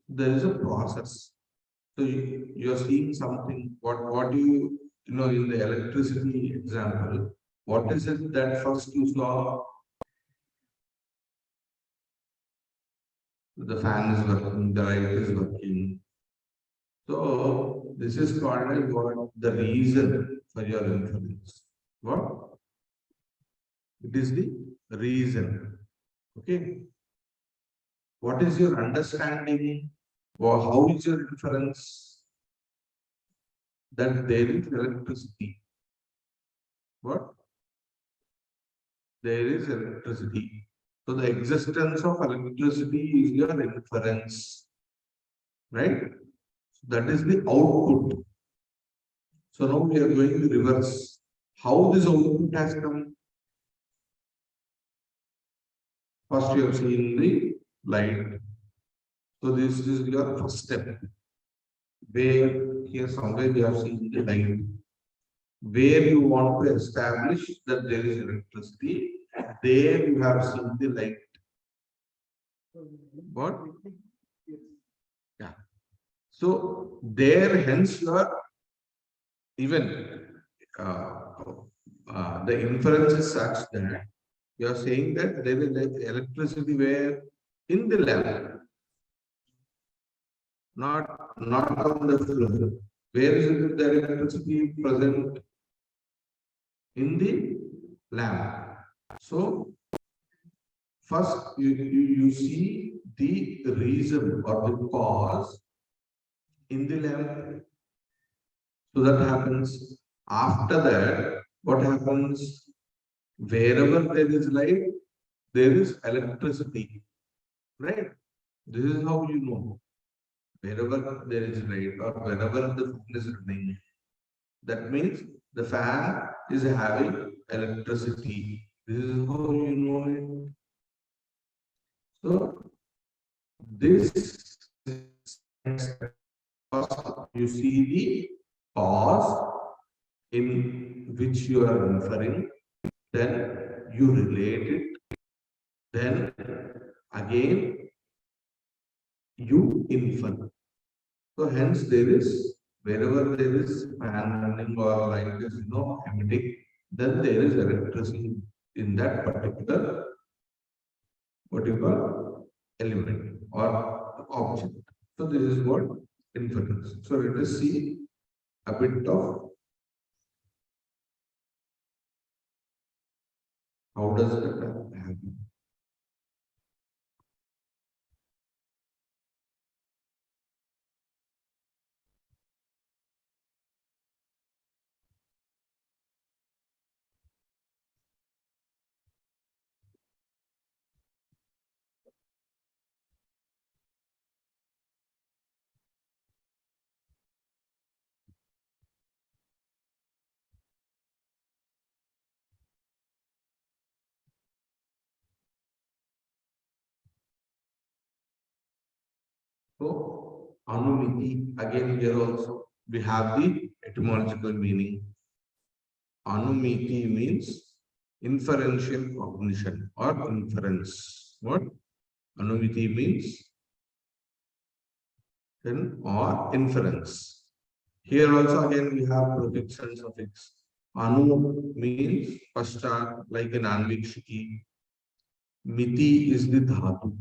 S1: There is a process. So you are seeing something. What do you know in the electricity example? What is it that first you saw? The fan is working, the light is working. So this is called as what? The reason for your inference. What? It is the reason. Okay. What is your understanding? Or how is your inference? That there is electricity. What? There is electricity. So the existence of electricity is your inference. Right? So that is the output. So now we are going to reverse. How this output has come? First you have seen the light. So this is your first step. Where here somewhere you have seen the light. Where you want to establish that there is electricity, there you have seen the light. What? Yeah. So there, hence you are even the inference is such that you are saying that there is electricity where in the lab, not on the floor. Where is it the electricity present? In the lamp. So first you see the reason or the cause in the lamp. So that happens. After that, what happens? Wherever there is light, there is electricity, right? This is how you know. Wherever there is light or wherever the fan is running, that means the fan is having electricity. This is how you know it. So this is first you see the cause in which you are inferring, then you relate it, then again you infer. So hence there is, wherever there is fan running or light is emitting, then there is electricity in that particular, what you call, element or object. So this is what inference. So let us see a bit of how does that happen. So anumiti, again here also we have the etymological meaning. Anumiti means inferential cognition or inference. What? Anumiti means then or inference. Here also again we have prefix and suffix. Anu means paschat, like an anvikshiki. Miti is the dhatu.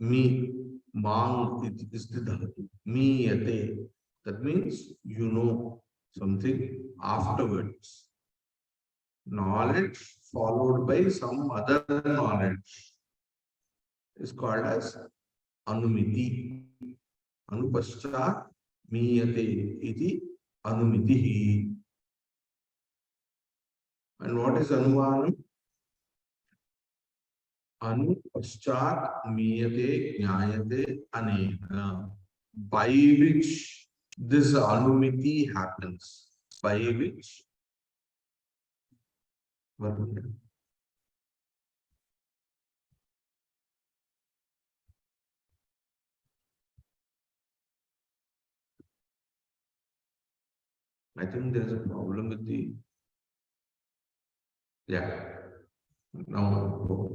S1: Mi, mang is the dhatu. Mi yate. That means you know something afterwards. Knowledge followed by some other knowledge is called as anumiti. Anupascha miyate iti anumitihi. And what is anumanam? Anupascha miyate jnayate anena. By which this anumiti happens. By which I think there is a problem with the, yeah. Now,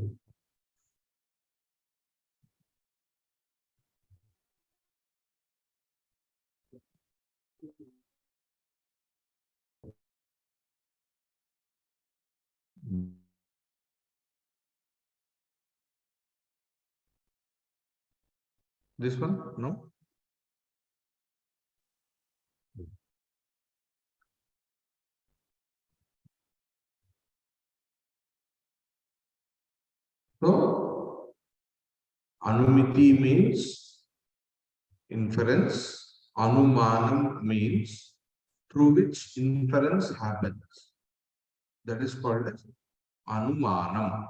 S1: this one, no? So, anumiti means inference. Anumanam means through which inference happens. That is called as anumanam.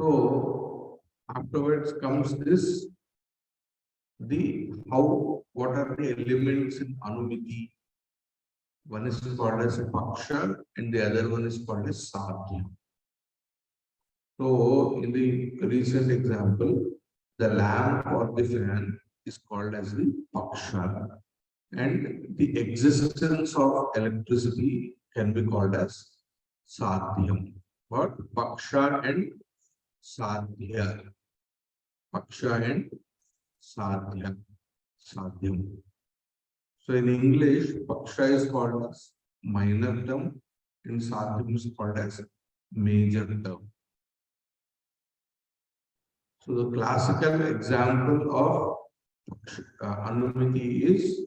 S1: So, afterwards comes this, the how, what are the elements in anumiti? One is called as paksha and the other one is called as sadhya. So, in the recent example, the lamp or the fan is called as the paksha, and the existence of electricity can be called as sadhyam. What? Paksha and sadhya. Paksha and Sadhya. Sadhyam. So in English, Paksha is called as minor term and Sadhyam is called as major term. So the classical example of Anumati is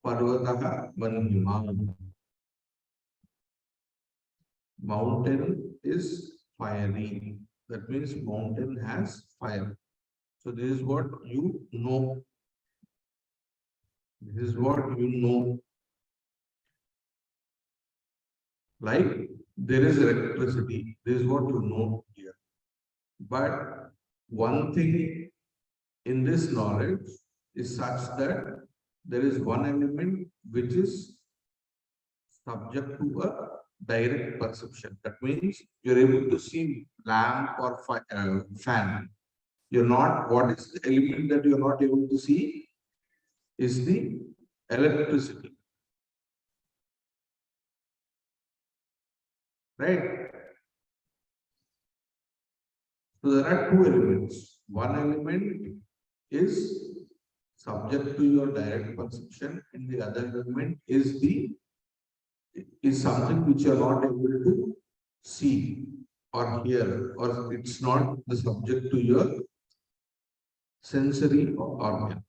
S1: Parvataha Vanhima. Mountain is fiery. That means mountain has fire. So this is what you know. This is what you know. Like there is electricity. This is what you know here. But one thing in this knowledge is such that there is one element which is subject to a direct perception. That means you're able to see lamp or fan. You're not, what is the element that you're not able to see is the electricity. Right? So there are two elements. One element is subject to your direct perception, and the other element is something which you are not able to see or hear, or it's not the subject to your sensory organ.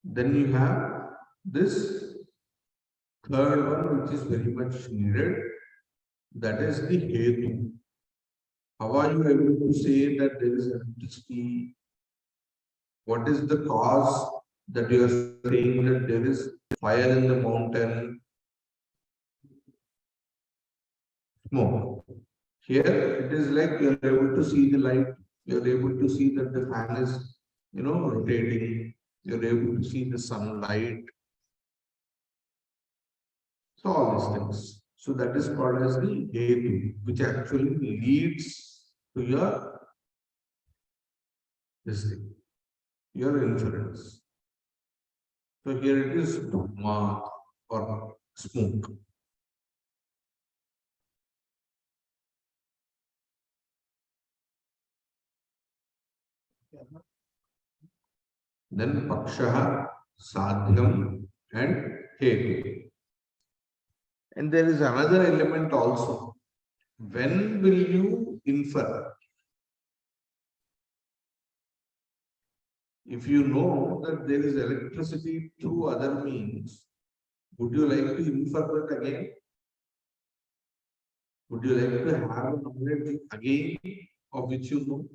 S1: Then you have this third one, which is very much needed, that is the hetu. How are you able to say that there is electricity? What is the cause that you are saying that there is fire in the mountain? Smoke. Here it is like you are able to see the light, you are able to see that the fan is, rotating, you are able to see the sunlight. So all these things. So that is called as the hetu, which actually leads to this thing, your inference. So here it is dhamma or smoke. Then paksha, sadhyam, and hetu. And there is another element also. When will you infer? If you know that there is electricity through other means, would you like to infer that again? Would you like to have a knowledge again of which you know?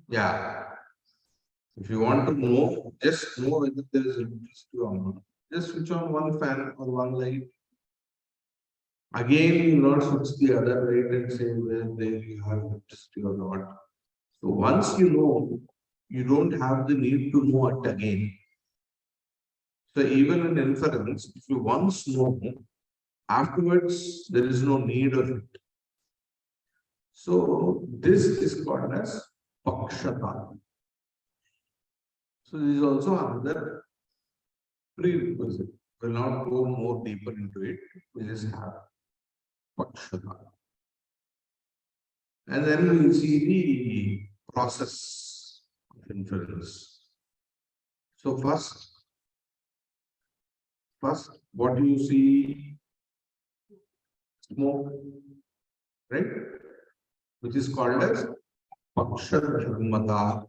S1: Yeah. If you want to know, just know whether there is electricity or not. Just switch on one fan or one light. Again, you will not switch the other light and say whether there you have electricity or not. So once you know, you don't have the need to know it again. So even in inference, if you once know, afterwards there is no need of it. So this is called as pakshata. So this is also another prerequisite. We'll not go more deeper into it. We just have pakshata. And then we will see the process of inference. So first, what do you see? Smoke, right? Which is called as paksha dharmata.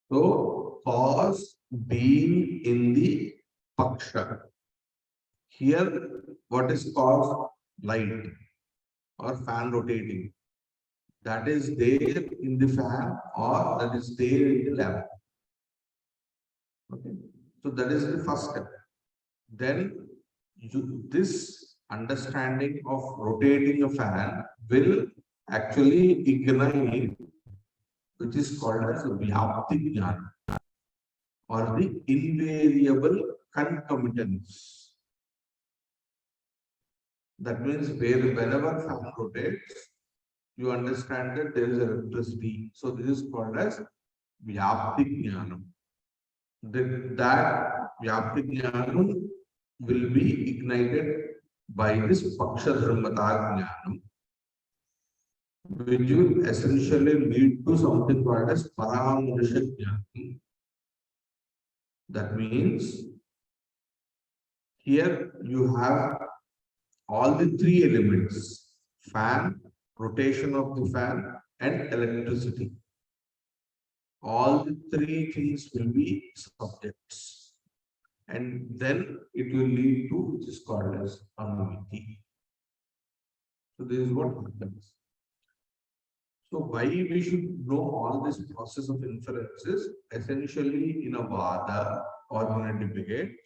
S1: So cause being in the paksha. Here, what is cause? Light or fan rotating. That is there in the fan or that is there in the lamp. Okay. So that is the first step. Then this understanding of rotating a fan will actually ignite, which is called as vyapti jnana or the invariable concomitance. That means whenever fan rotates, you understand that there is electricity. So this is called as Vyapti Jnanam. That Vyapti Jnanam will be ignited by this Paksha Dharmata Jnanam, which will essentially lead to something called as Paramurusha Jnanam. That means here you have all the three elements: fan, rotation of the fan, and electricity. All the three things will be subjects, and then it will lead to which is called as Anumiti. So this is what happens. So why we should know all this process of inferences? Essentially, in a Vada or in a debate,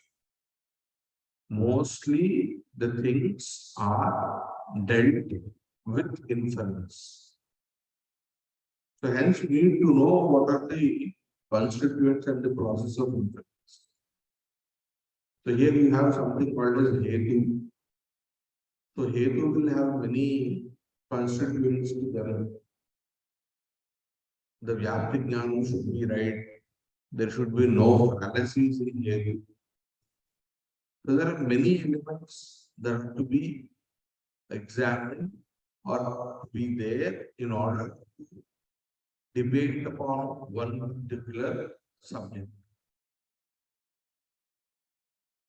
S1: mostly the things are dealt with inference. So hence we need to know what are the constituents and the process of inference. So here you have something called as Hetu. So Hetu will have many constituents to them. The Vyapti Jnanam should be right. There should be no fallacies in Hetu. So there are many elements that have to be examined or be there in order to debate upon one particular subject.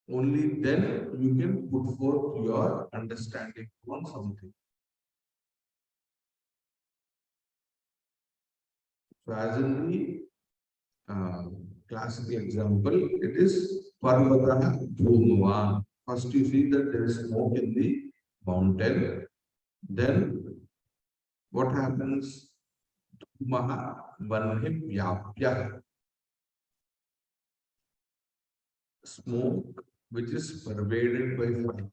S1: Only then you can put forth your understanding on something. So as in the classical example, it is Parvataha Dhumava. First you see that there is smoke in the mountain. Then what happens? Dhumaha Vanhim Yapya. Smoke which is pervaded by fire.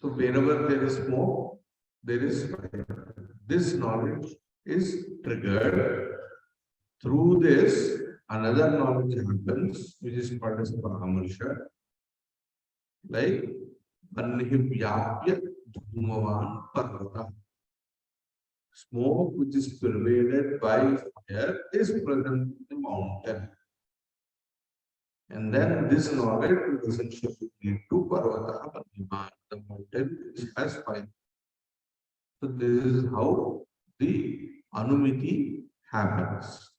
S1: So wherever there is smoke, there is fire. This knowledge is triggered. Through this, another knowledge happens, which is called as Paramarsha. Like Vanhivyapya Dhumavan Parvata. Smoke which is pervaded by fire is present in the mountain. And then this knowledge will essentially lead to Parvata Vanhiman, the mountain which has fire. So this is how the Anumiti happens.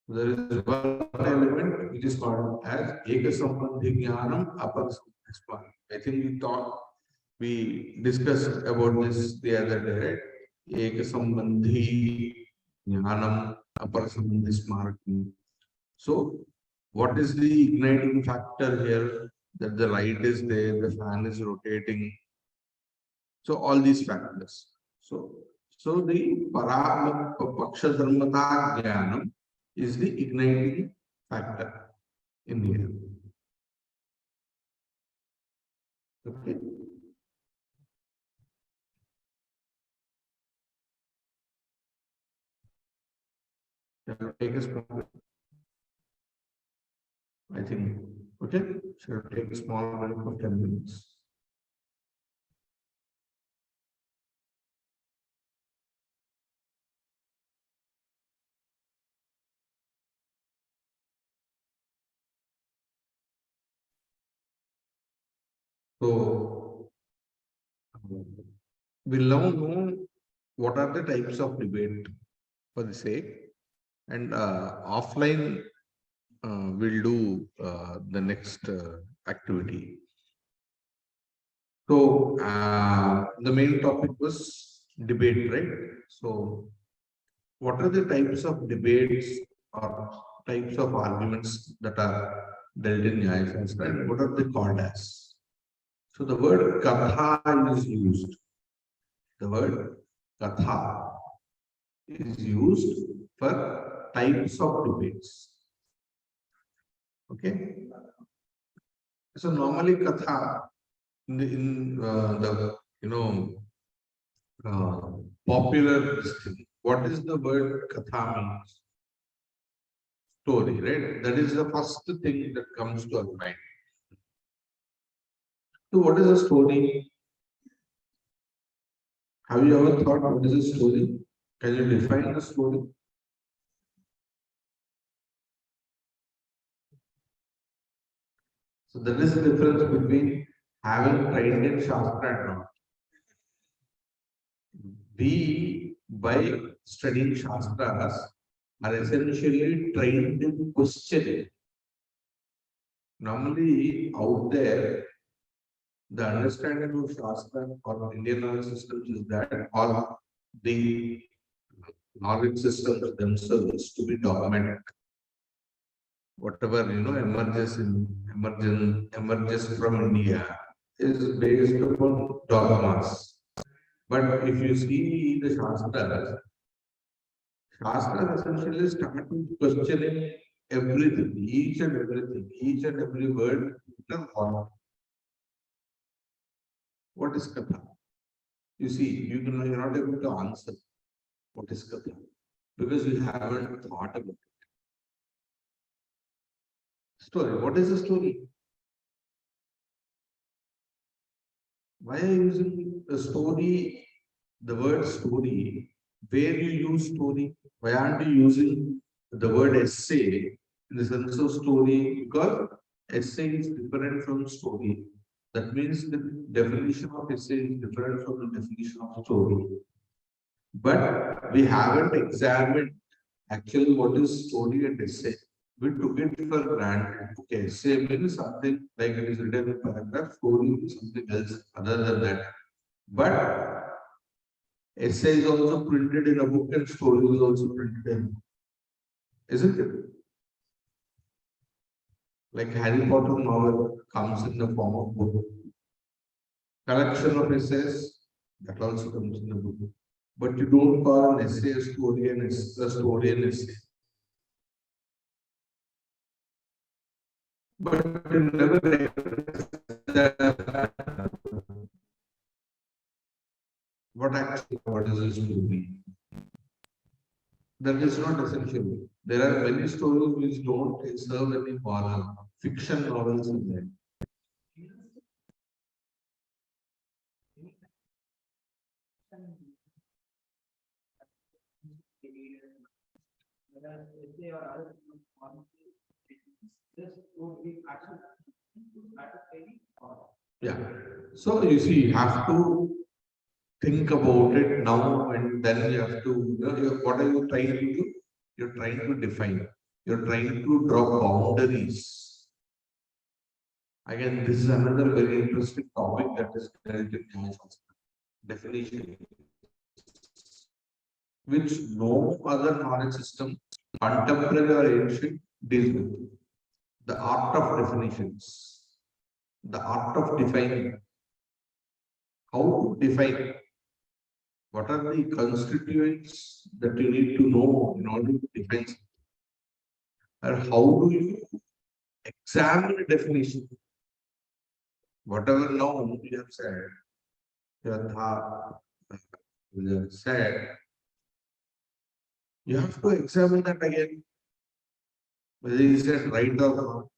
S1: There is one element which is called as Ekasambandhi Jnanam Aparasambandhi. I think we discussed about this the other day. Ekasambandhi Jnanam Aparasambandhi Smarati. So, what is the igniting factor here? That the light is there, the fan is rotating. So, all these factors. So the Paksha Dharmata Jnanam is the igniting factor in here. Okay. Shall we take a small break? I think, okay, shall we take a small break of 10 minutes? So, we'll now know what are the types of debate for the sake, and offline we'll do the next activity. So the main topic was debate, right? So what are the types of debates or types of arguments that are dealt in Nyaya Shastra, and what are they called as? So the word katha is used. The word katha is used for types of debates. Okay. So normally katha in the popular thing. What is the word katha means? story, right? That is the first thing that comes to our mind. So what is a story? Have you ever thought what is a story? Can you define the story? So that is the difference between having trained in Shastra and not. We, by studying Shastras, are essentially trained in questioning. Normally, out there, the understanding of Shastra or Indian knowledge systems is that all the knowledge systems themselves to be dogmatic. Whatever emerges from India is based upon dogmas. But if you see the Shastras essentially start with questioning everything, each and every word. What is Katha? You see, you're not able to answer what is Katha because you haven't thought about it. Story. What is a story? Why are you using the story, the word story? Where you use story? Why aren't you using the word essay in the sense of story? Because essay is different from story. That means the definition of essay is different from the definition of story. But we haven't examined actually what is story and essay. We took it for granted. Okay, essay means something like it is written in paragraph, story is something else other than that. But essay is also printed in a book and story is also printed in a book. Isn't it? Like Harry Potter novel comes in the form of book. Collection of essays, that also comes in the book. But you don't call an essay a story and a story an essay. But you never what is a story? That is not essential. There are many stories which don't serve any moral. Fiction novels in there. Yeah. So you see, you have to think about it now and then you have to, what are you trying to do? You're trying to define. You're trying to draw boundaries. Again, this is another very interesting topic that is dealt in definition, which no other knowledge system, contemporary or ancient, deals with. The art of definitions, the art of defining. How to define? What are the constituents that you need to know in order to define something? Or how do you examine a definition? Whatever now you have said, you have said, you have to examine that again. Whether he said right or wrong.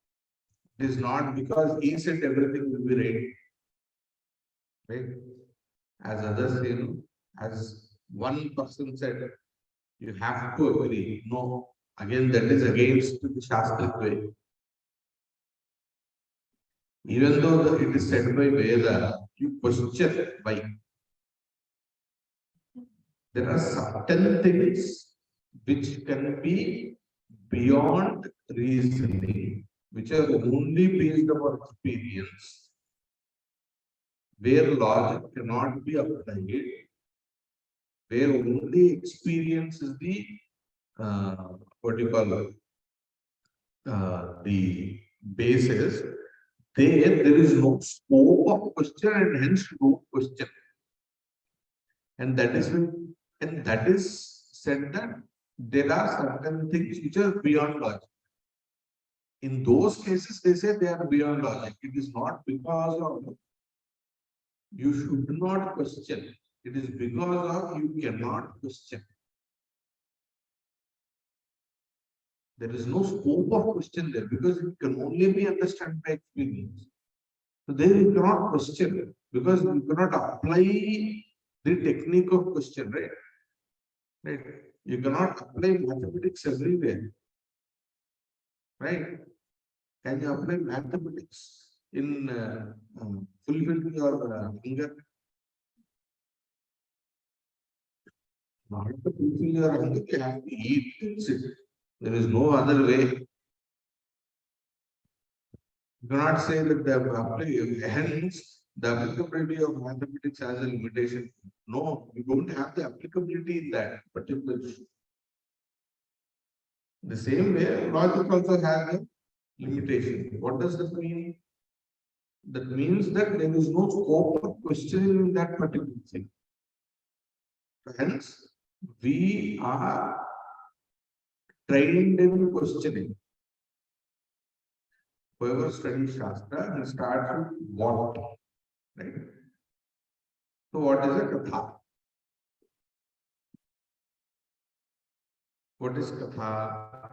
S1: It is not because he said everything will be right. Right? As others say, as one person said, you have to agree. No, again, that is against the Shastric way. Even though it is said by Veda, you question why. There are certain things which can be beyond reasoning, which are only based upon experience, where logic cannot be applied, where only experience is the what do you call it? The basis. There is no scope of question and hence no question. And that is said that there are certain things which are beyond logic. In those cases, they say they are beyond logic. It is not because of you should not question. It is because of you cannot question. There is no scope of question there because it can only be understood by experience. So there you cannot question because you cannot apply the technique of question, right? Right. You cannot apply mathematics everywhere, right? Can you apply mathematics in fulfilling your hunger? Not to fulfill your hunger, you have to eat. That's it. There is no other way. You cannot say that hence the applicability of mathematics has a limitation. No, you don't have the applicability in that particular issue. The same way, logic also has a limitation. What does that mean? That means that there is no scope of questioning in that particular thing. Hence, we are trained in questioning. Whoever studies Shastra, he starts with what, right? So, what is a katha? What is katha?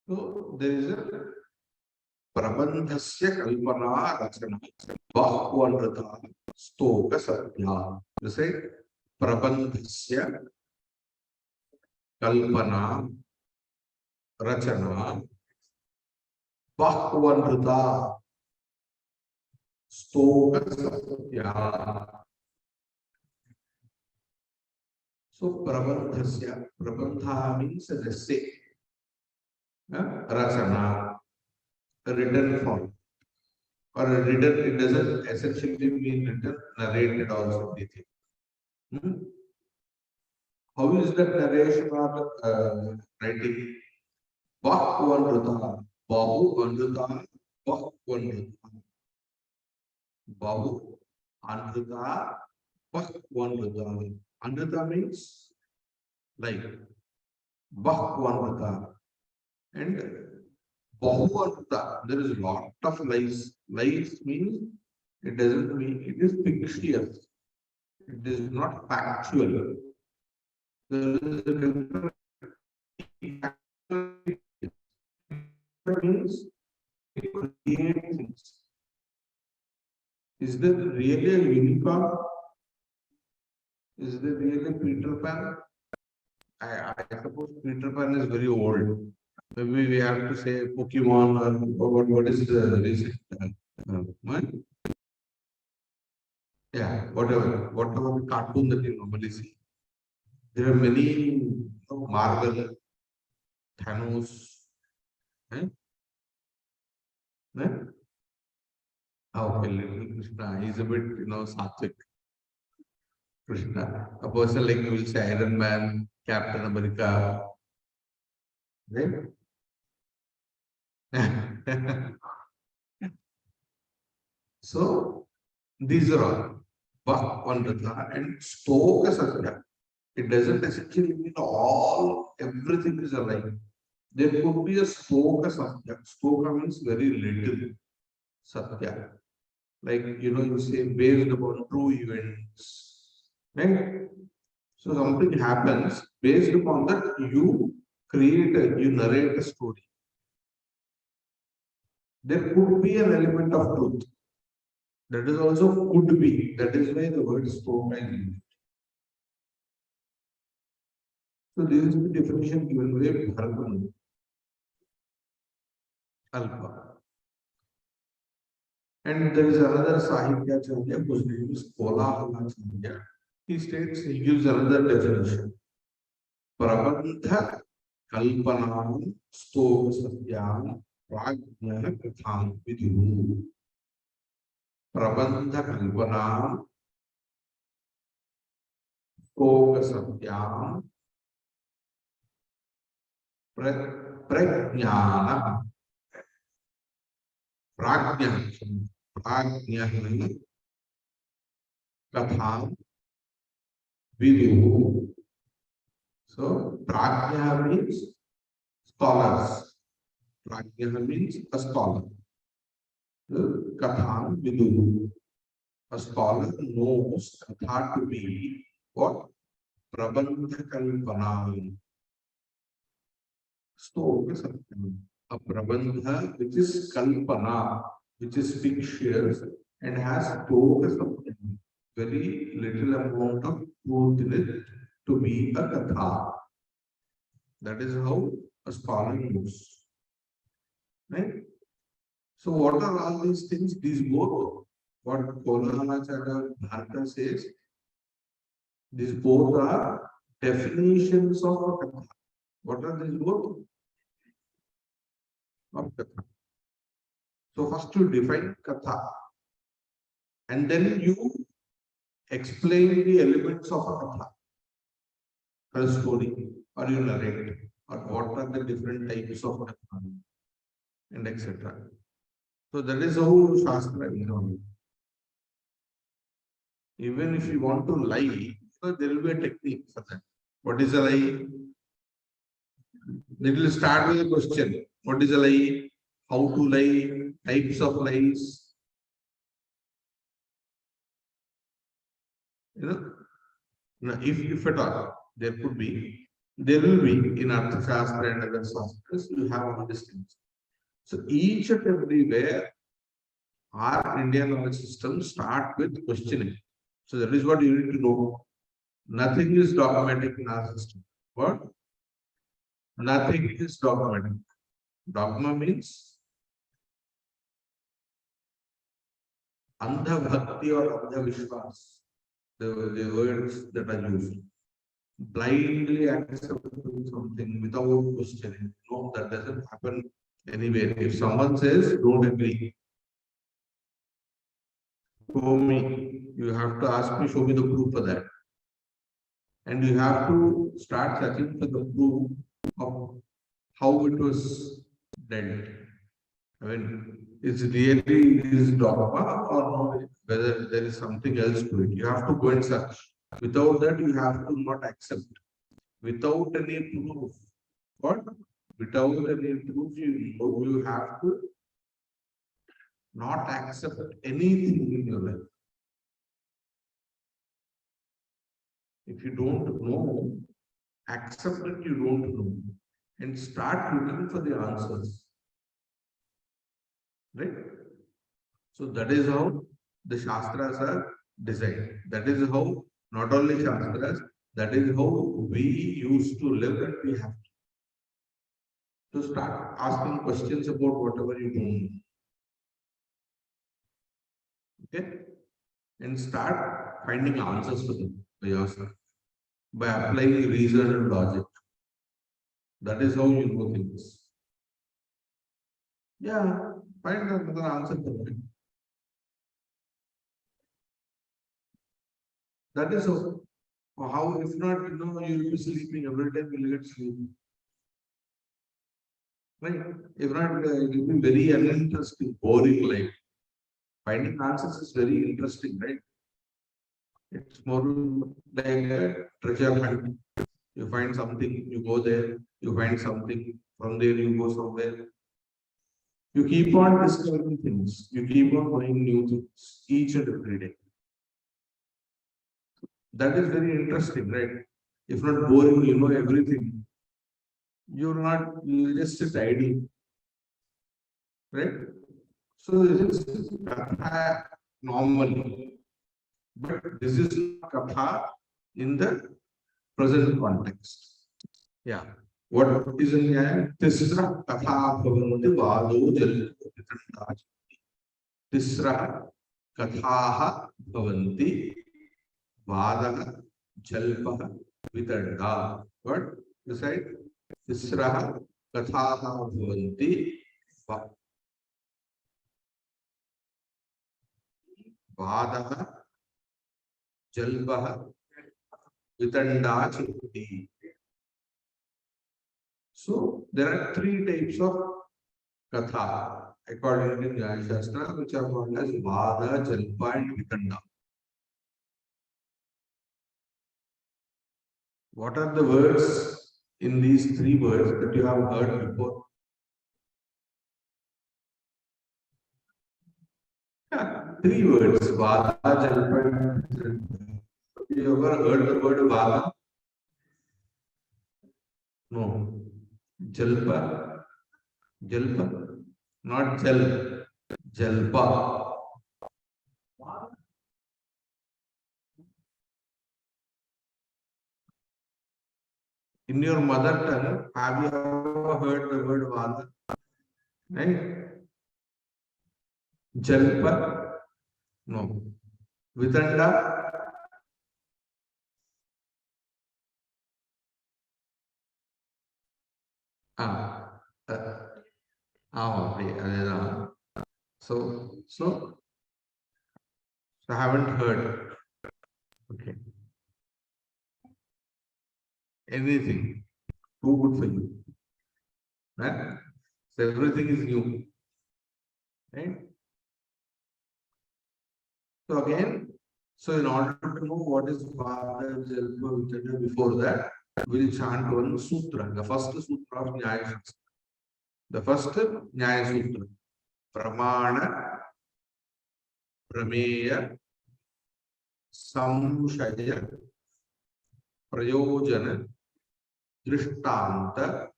S1: So, there is a prabandhasya kalpana rachana bahvanrata stoka satya. You say prabandhasya kalpana rachana bahvanrata stoka satya. So prabandha means an essay, rachana, a written form, or a written. It doesn't essentially mean written, narrated also. How is that narration or writing? Bahvanrata, Bahu Anrita, Bahvanrita, Bahu Anrita, Bahvanrita. Anrita means like Bahvanrita. And Bahuvarta, there is a lot of lies. Lies means it doesn't mean it is fictitious. It is not factual. There is a difference. Means it creates things. Is there really a unicorn? Is there really a Peter Pan? I suppose Peter Pan is very old. Maybe we have to say Pokemon or what is the recent one? Yeah, whatever the cartoon that you normally see. There are many Marvel, Thanos, eh? Eh? Okay, little Krishna. He's a bit, sattvic. Krishna. A person like you will say Iron Man, Captain America. Right? So these are all Bhakvanrata and Stoka Satya. It doesn't essentially mean everything is alive. There could be a Stoka Satya. Stoka means very little Satya. Like you say based upon true events. Right? So something happens based upon that you narrate a story. There could be an element of truth. That is also could be. That is why the word spoke is used. So this is the definition given by Bharatanu. Alpa. And there is another Sahitya Chandya whose name is Kolahala Chandya. He gives another definition. Prabandha Kalpanam Stova Satyam Prajna Katham Vidhu. Prabandha Kalpanam Stova Satyam Prajnana Prajna Katham Vidhu. So Prajna means scholars. Prajna means a scholar. Katham Vidhu. A scholar knows Katha to be what? Prabandha Kalpanam. Stoka Satyam. A Prabandha which is Kalpana, which is fictitious and has Stoka Satyam. Very little amount of truth in it to be a Katha. That is how a scholar moves. Right? So what are all these things? These both, what Kolamacharya Bharata says, these both are definitions of a Katha. What are these both? Of Katha. So first you define Katha and then you explain the elements of a Katha, a story, or you narrate, or what are the different types of Katha, and etc. So that is how Shastra is on. Even if you want to lie, so there will be a technique for that. What is a lie? It will start with a question. What is a lie? How to lie? Types of lies. You know, now, if at all, there could be, there will be in Arthashastra and other Shastras, you have all these things. So each and everywhere, our Indian knowledge system start with questioning. So that is what you need to know. Nothing is dogmatic in our system. What? Nothing is dogmatic. Dogma means Andha Bhakti or Andha Vishwas, the words that are used. Blindly accepting something without questioning. No, that doesn't happen anywhere. If someone says, don't agree, show me. You have to ask me, show me the proof for that. And you have to start searching for the proof of how it was dealt. I mean, is really is dogma or not, whether there is something else to it. You have to go and search. Without that, you have to not accept. Without any proof. What? Without any proof, you have to not accept anything in your life. If you don't know, accept that you don't know and start looking for the answers. Right? So that is how the Shastras are designed. That is how not only Shastras, that is how we used to live and we have to start asking questions about whatever you don't know. Okay? And start finding answers for them by yourself, by applying reason and logic. That is how you know things. Yeah, find another answer for them. That is how, if not, you will be sleeping every time you will get sleep. Right? If not, it will be very uninteresting, boring life. Finding answers is very interesting, right? It's more like a treasure hunt. You find something, you go there, you find something, from there you go somewhere. You keep on discovering things, you keep on knowing new things each and every day. That is very interesting, right? If not boring, you know everything. You just sit idle, right? So this is katha normally, but this is not katha in the present context. Yeah. What is in here? Tisra katha bhavanti vado jal Tisra kathaha bhavanti vadah jalpah vitanda. What? Beside Tisra kathaha bhavanti vadah jalpah vitanda chitti. So there are three types of katha according to Nyaya Shastra, which are called as Vada, Jalpa, and Vitanda. What are the words in these three words that you have heard before? Yeah, three words, Vada, Jalpa, and Vitanda. Have you ever heard the word Vada? No. Jalpa, Jalpa, not Jal, Jalpa. In your mother tongue, have you ever heard the word Vada? Right? Jalpa, no. Vitanda, ah, okay, so I haven't heard. Okay. Anything too good for you. Right? So everything is new. Right? So again, so in order to know what is Vada, Jalpa, Vitanda, before that, we'll chant one sutra, the first sutra of Nyaya Shastra. The first Nyaya Sutra. Pramana, Prameya, Samshaya, Prayojana, Drishtanta,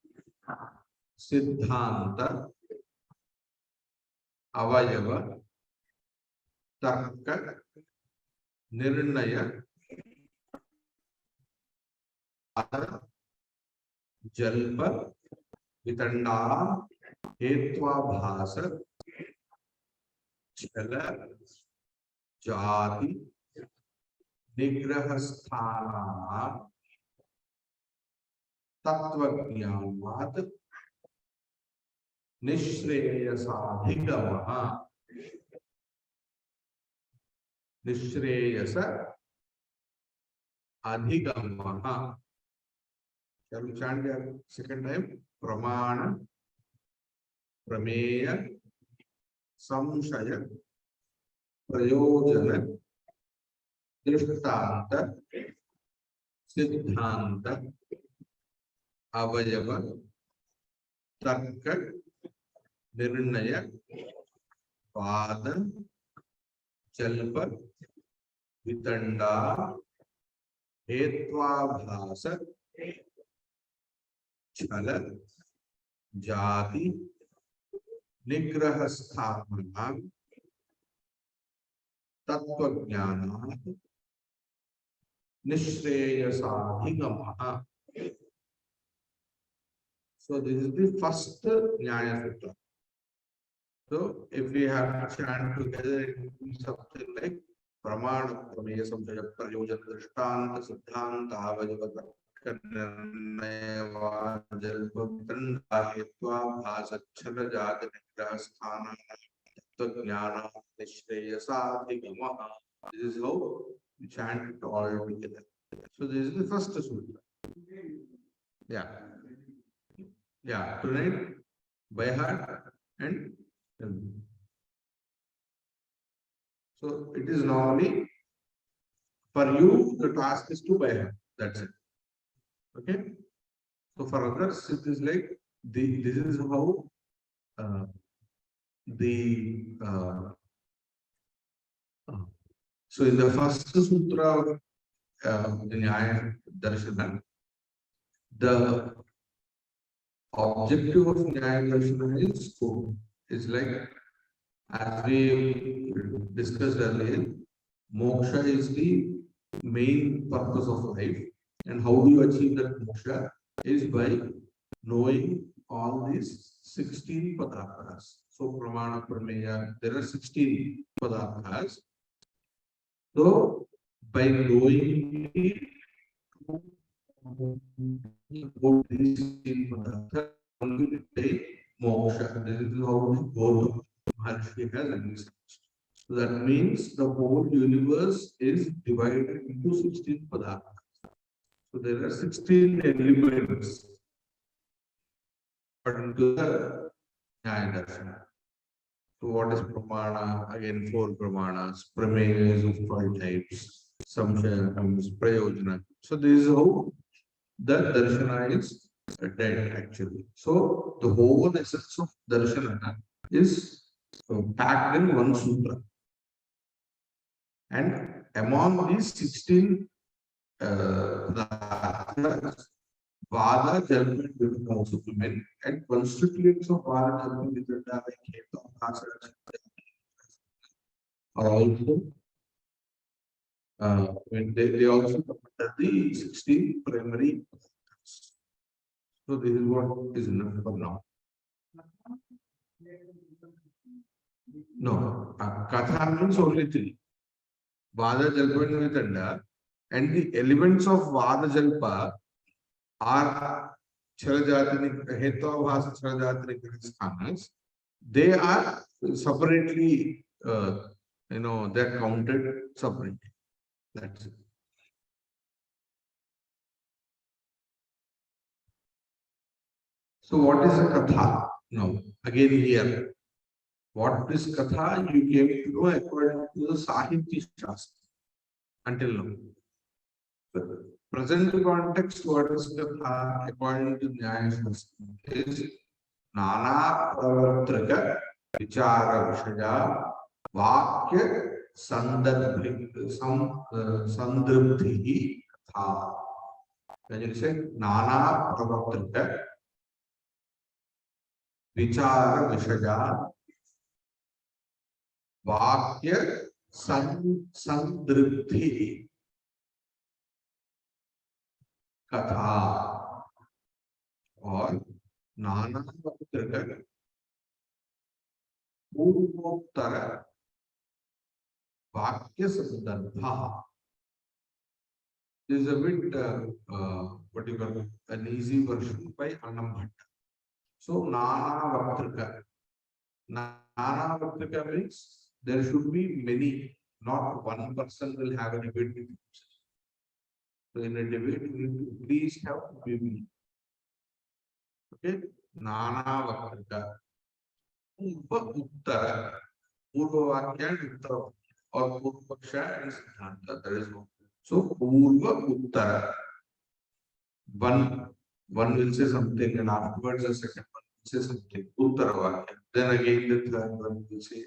S1: Siddhanta, Avayava, Tarka, Nirnaya, Jalpa, Vitanda, Hetva Chala, Jati, Nigrahasthana, Tattvajnanat, Nishreyasadhigamaha, Nishreyasa Adhigamaha. Shall we chant the second time? Pramana, Prameya, Samshaya, Prayojana, Drishtanta, Siddhanta, Avayava, Tarka, Nirnaya, Vada, Jalpa, Vitanda, Hetvabhasa, Chala, Jati, Nigrahasthana, Tattvajnanat, Nishreyasadhigamaha. So this is the first Nyaya Sutra. So if we have to chant together, it will be something like Pramana, Prameya, Samshaya, Prayojana, Drishtanta, Siddhanta, Avayava, Nirnaya, Jalpa, Vitanda, Hetva, Bhasa, Chala, Jati, Nigrahasthana, Tattvajnana, Nishreyasadhigamaha. This is how we chant it all together. So this is the first sutra. Yeah. Yeah, tonight by heart and so it is normally for you the task is to by heart. That's it. Okay. So for others it is like this is how the so in the first sutra of the Nyaya Darshana, the objective of Nyaya Darshana is like as we discussed earlier, moksha is the main purpose of life. And how do you achieve that moksha? Is by knowing all these 16 padarthas. So, Pramana, Prameya, there are 16 padarthas. So, by knowing about these 16 padarthas, only by moksha. This is how we go to Maharshi has researched. So that means the whole universe is divided into 16 padarthas. So there are 16 elements according to the Nyaya Darshana. So what is Pramana? Again, 4 Pramanas. Prameya is of 12 types. Samshaya comes Prayojana. So this is how the Darshana is dead actually. So the whole essence of Darshana is packed in one sutra. And among these 16 Vada, Jalpa, and Vidwan also remain, and constituents of Vada, Jalpa, and Vidwan like Heta, Bhasa, are also when they also come under the 16 primary. So this is what is enough for now. No, Katha means only three. Vada, Jalpa, and Vidanda, and the elements of Vada, Jalpa are Chalajatani, Hetavasa Chalajatani Sthanas. They are separately, they're counted separately. That's it. So what is a katha? Now, again here, what is katha? You came to know according to the Sahitya Shastra until now. The present context, what is katha according to Nyaya Shastra is Nana Pravartraka Vichara Vishaya Vakya Sandribhi Katha. When you say Nana Pravartraka Vichara Vishaya Vakya Sandribhi Katha or Nana Pravartraka Purvottara Vakya Sandarbha. This is a bit, what you call an easy version by Annam Bhatta. So, Nana Vaktrika. Nana Vaktrika means there should be many, not one person will have a debate with himself. So, in a debate, you need to please have many. Okay? Nana Vaktrika. Purva Uttara. Purva Vakya and Uttara. Or Purva Paksha and Siddhanta. There is no. So, Purva Uttara. One will say something and afterwards the second one will say something. Uttara Vakya. Then again the third one will say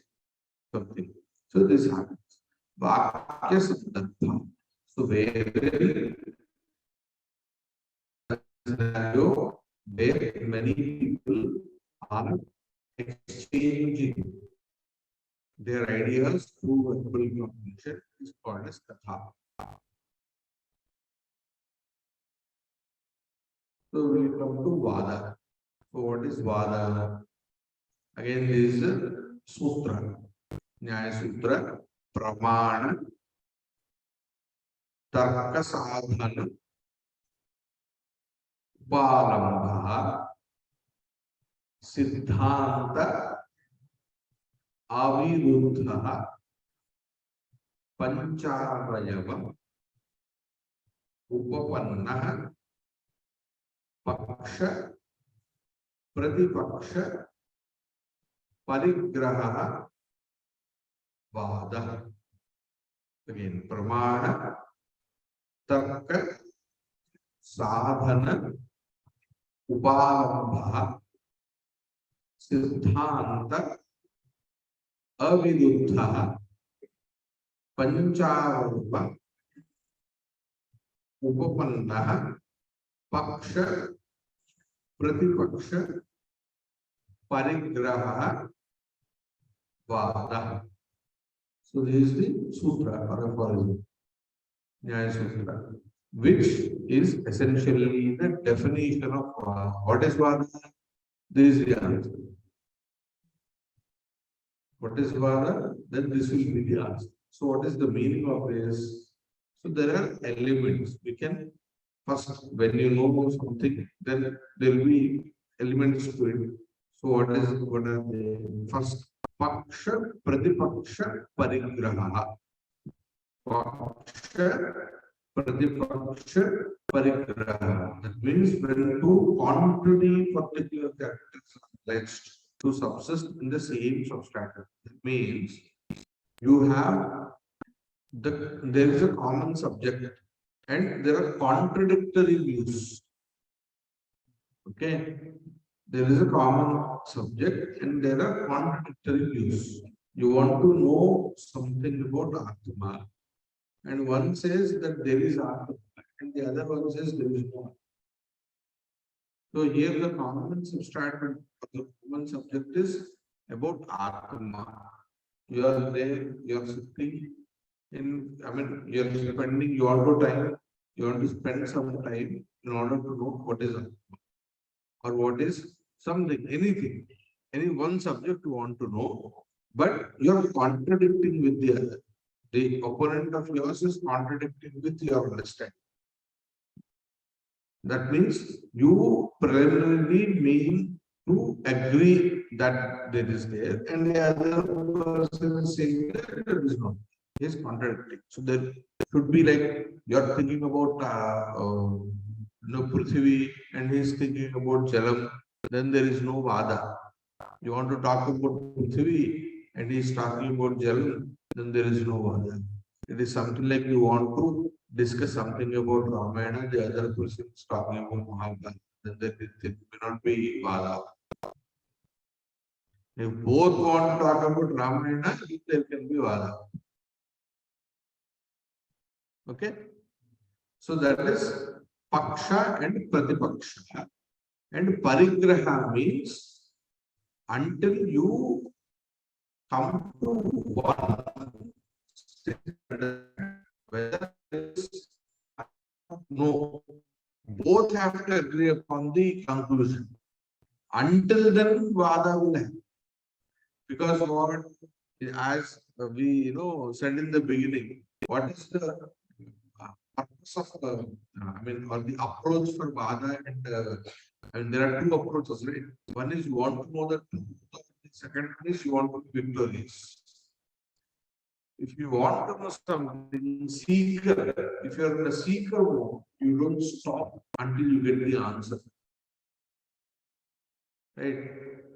S1: something. So this happens. Vakya Sandarbha. So where scenario where many people are exchanging their ideas through verbal communication is called as Katha. So we come to Vada. So what is Vada? Again, this is a Sutra. Nyaya Sutra, Pramana, Tarka Sadhana, Upalambha, Siddhanta, Aviruddha, Pancharayava, Upapanna, Paksha, Pratipaksha, Parigraha, Vada. Again, Pramana, Tarka, Sadhana, Upalambha, Siddhanta, Aviruddha, Pancharupa, Upapanna, Paksha, Pratipaksha, Parigraha, Vada. So this is the Sutra or aphorism, Nyaya Sutra, which is essentially the definition of Vada. What is Vada? This is the answer. What is Vada? Then this will be the answer. So what is the meaning of this? So there are elements. We can first, when you know something, then there will be elements to it. So what are the first? Paksha, Pratipaksha, Parigraha. Paksha, Pratipaksha, Parigraha. That means when two contrary particular characters are pledged to subsist in the same substratum. That means you have there is a common subject and there are contradictory views. Okay, there is a common subject and there are contradictory views. You want to know something about Atma, and one says that there is Atma, and the other one says there is no Atma. So here the common substratum or the common subject is about Atma. You are there, you are sitting you are spending your time, you want to spend some time in order to know what is Atma or what is something, anything, any one subject you want to know, but you are contradicting with the other. The opponent of yours is contradicting with your understanding. That means you preliminarily mean to agree that there is there, and the other person is saying that there is not. He is contradicting. So there should be like you are thinking about Prithvi, and he is thinking about Jalam. Then there is no Vada. You want to talk about Prithvi, and he is talking about Jalam. Then there is no Vada. It is something like you want to discuss something about Ramayana, the other person is talking about Mahabharata, then there may not be Vada. If both want to talk about Ramayana, there can be Vada. Okay? So that is Paksha and Pratipaksha. And Parigraha means until you come to one whether no, both have to agree upon the conclusion. Until then, Vada will happen. Because what, as we said in the beginning, what is the purpose of or the approach for Vada and there are two approaches, right? One is you want to know the truth, the second is you want to be victorious. If you want to know something, seeker, if you are in a seeker mode, you don't stop until you get the answer. Right?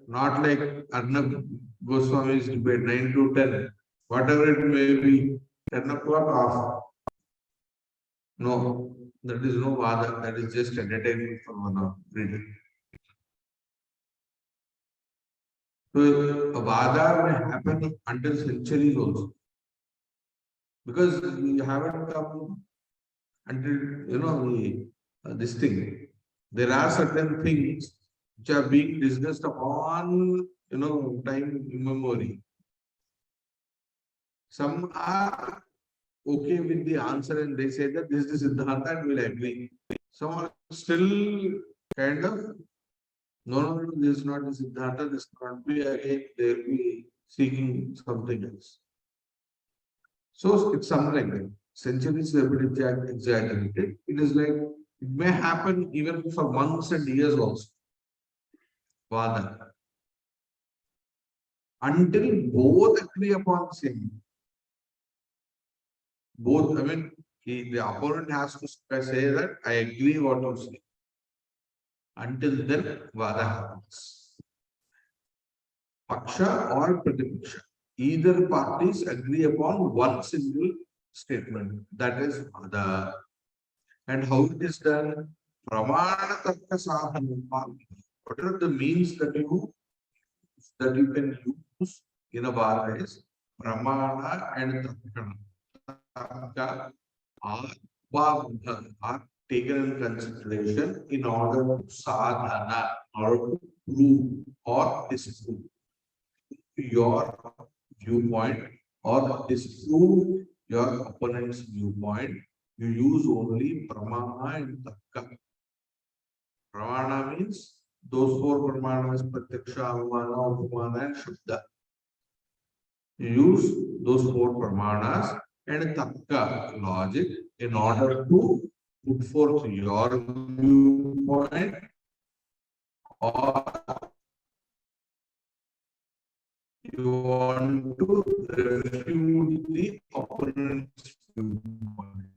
S1: Not like Arnab Goswami's debate, 9 to 10, whatever it may be, 10 o'clock off. No, that is no Vada, that is just entertainment for one hour reading. So a Vada may happen until centuries also. Because you haven't come until this thing. There are certain things which are being discussed upon time immemorial. Some are okay with the answer and they say that this is Siddhanta and will agree. Some are still kind of no, this is not the Siddhanta, this can't be again, they'll be seeking something else. So it's something like that. Centuries are a bit exaggerated. It is like it may happen even for months and years also. Vada. Until both agree upon the same. Both, the opponent has to say that I agree what you say. Until then, Vada happens. Paksha or Pratipaksha. Either parties agree upon one single statement. That is Vada. And how it is done? Pramana Tarka Sadhana. What are the means that you can use in a bar is Pramana and Tarka. Tarka are taken in consideration in order to sadhana, in order to prove or disprove your viewpoint or disprove your opponent's viewpoint. You use only Pramana and Tarka. Pramana means those four Pramanas, Pratyaksha, Anumana, Upamana, and Shabda. You use those four Pramanas and Tarka logic in order to put forth your viewpoint or you want to refute the opponent's viewpoint.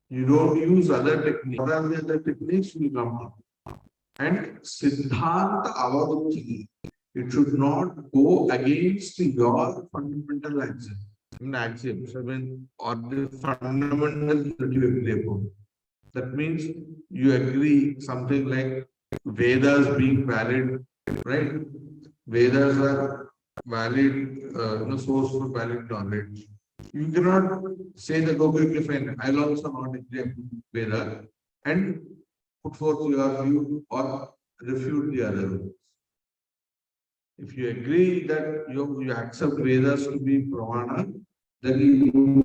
S1: You don't use other techniques. What are the other techniques you come up? And Siddhanta Avaruti, it should not go against your fundamental axioms, or the fundamentals that you agree upon. That means you agree something like Vedas being valid, right? Vedas are valid, source for valid knowledge. You cannot say that, okay, fine, I'll also not agree upon Veda. And put forth your view or refute the other views. If you agree that you accept Vedas to be Pramana, then you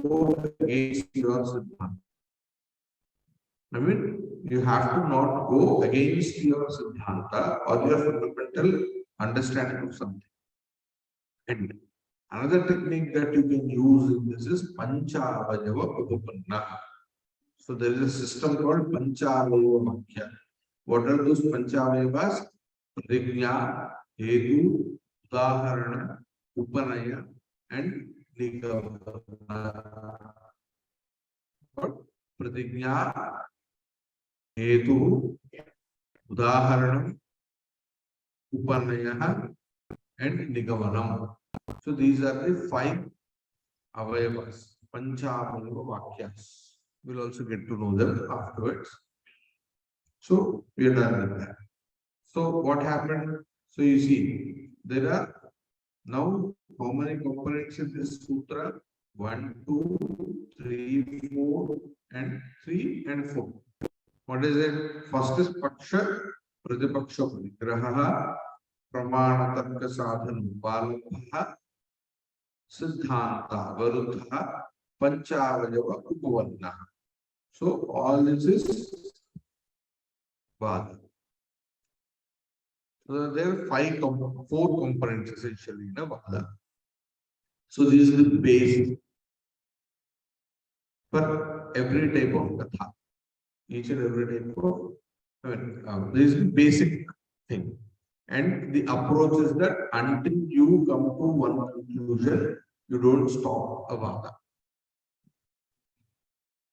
S1: go against your Siddhanta. I mean, you have to not go against your Siddhanta or your fundamental understanding of something. And another technique that you can use in this is Panchavayava Upapanna. So there is a system called Panchavayava Vakya. What are those Panchavayavas? Pratignya, Hetu, Udaharana, Upanaya, and Nikavana. Pratignya, Hetu, Udaharanam, Upanaya, and Nigavanam. So these are the 5 avayavas, Panchavayava Vakyas. We'll also get to know them afterwards. So we are done with that. So what happened? So you see, there are now how many components in this sutra? 1, 2, 3, 4, and 3 and 4. What is it? First is Paksha, Pratipaksha Parigraha, Pramana Tarka Sadhana Upalabha, Siddhanta Varuddha, Panchavayava Upavanna. So all this is Vada. So there are 4 components essentially in a Vada. So this is the base for every type of Katha. Each and every type of, this is the basic thing. And the approach is that until you come to one conclusion, you don't stop a Vada.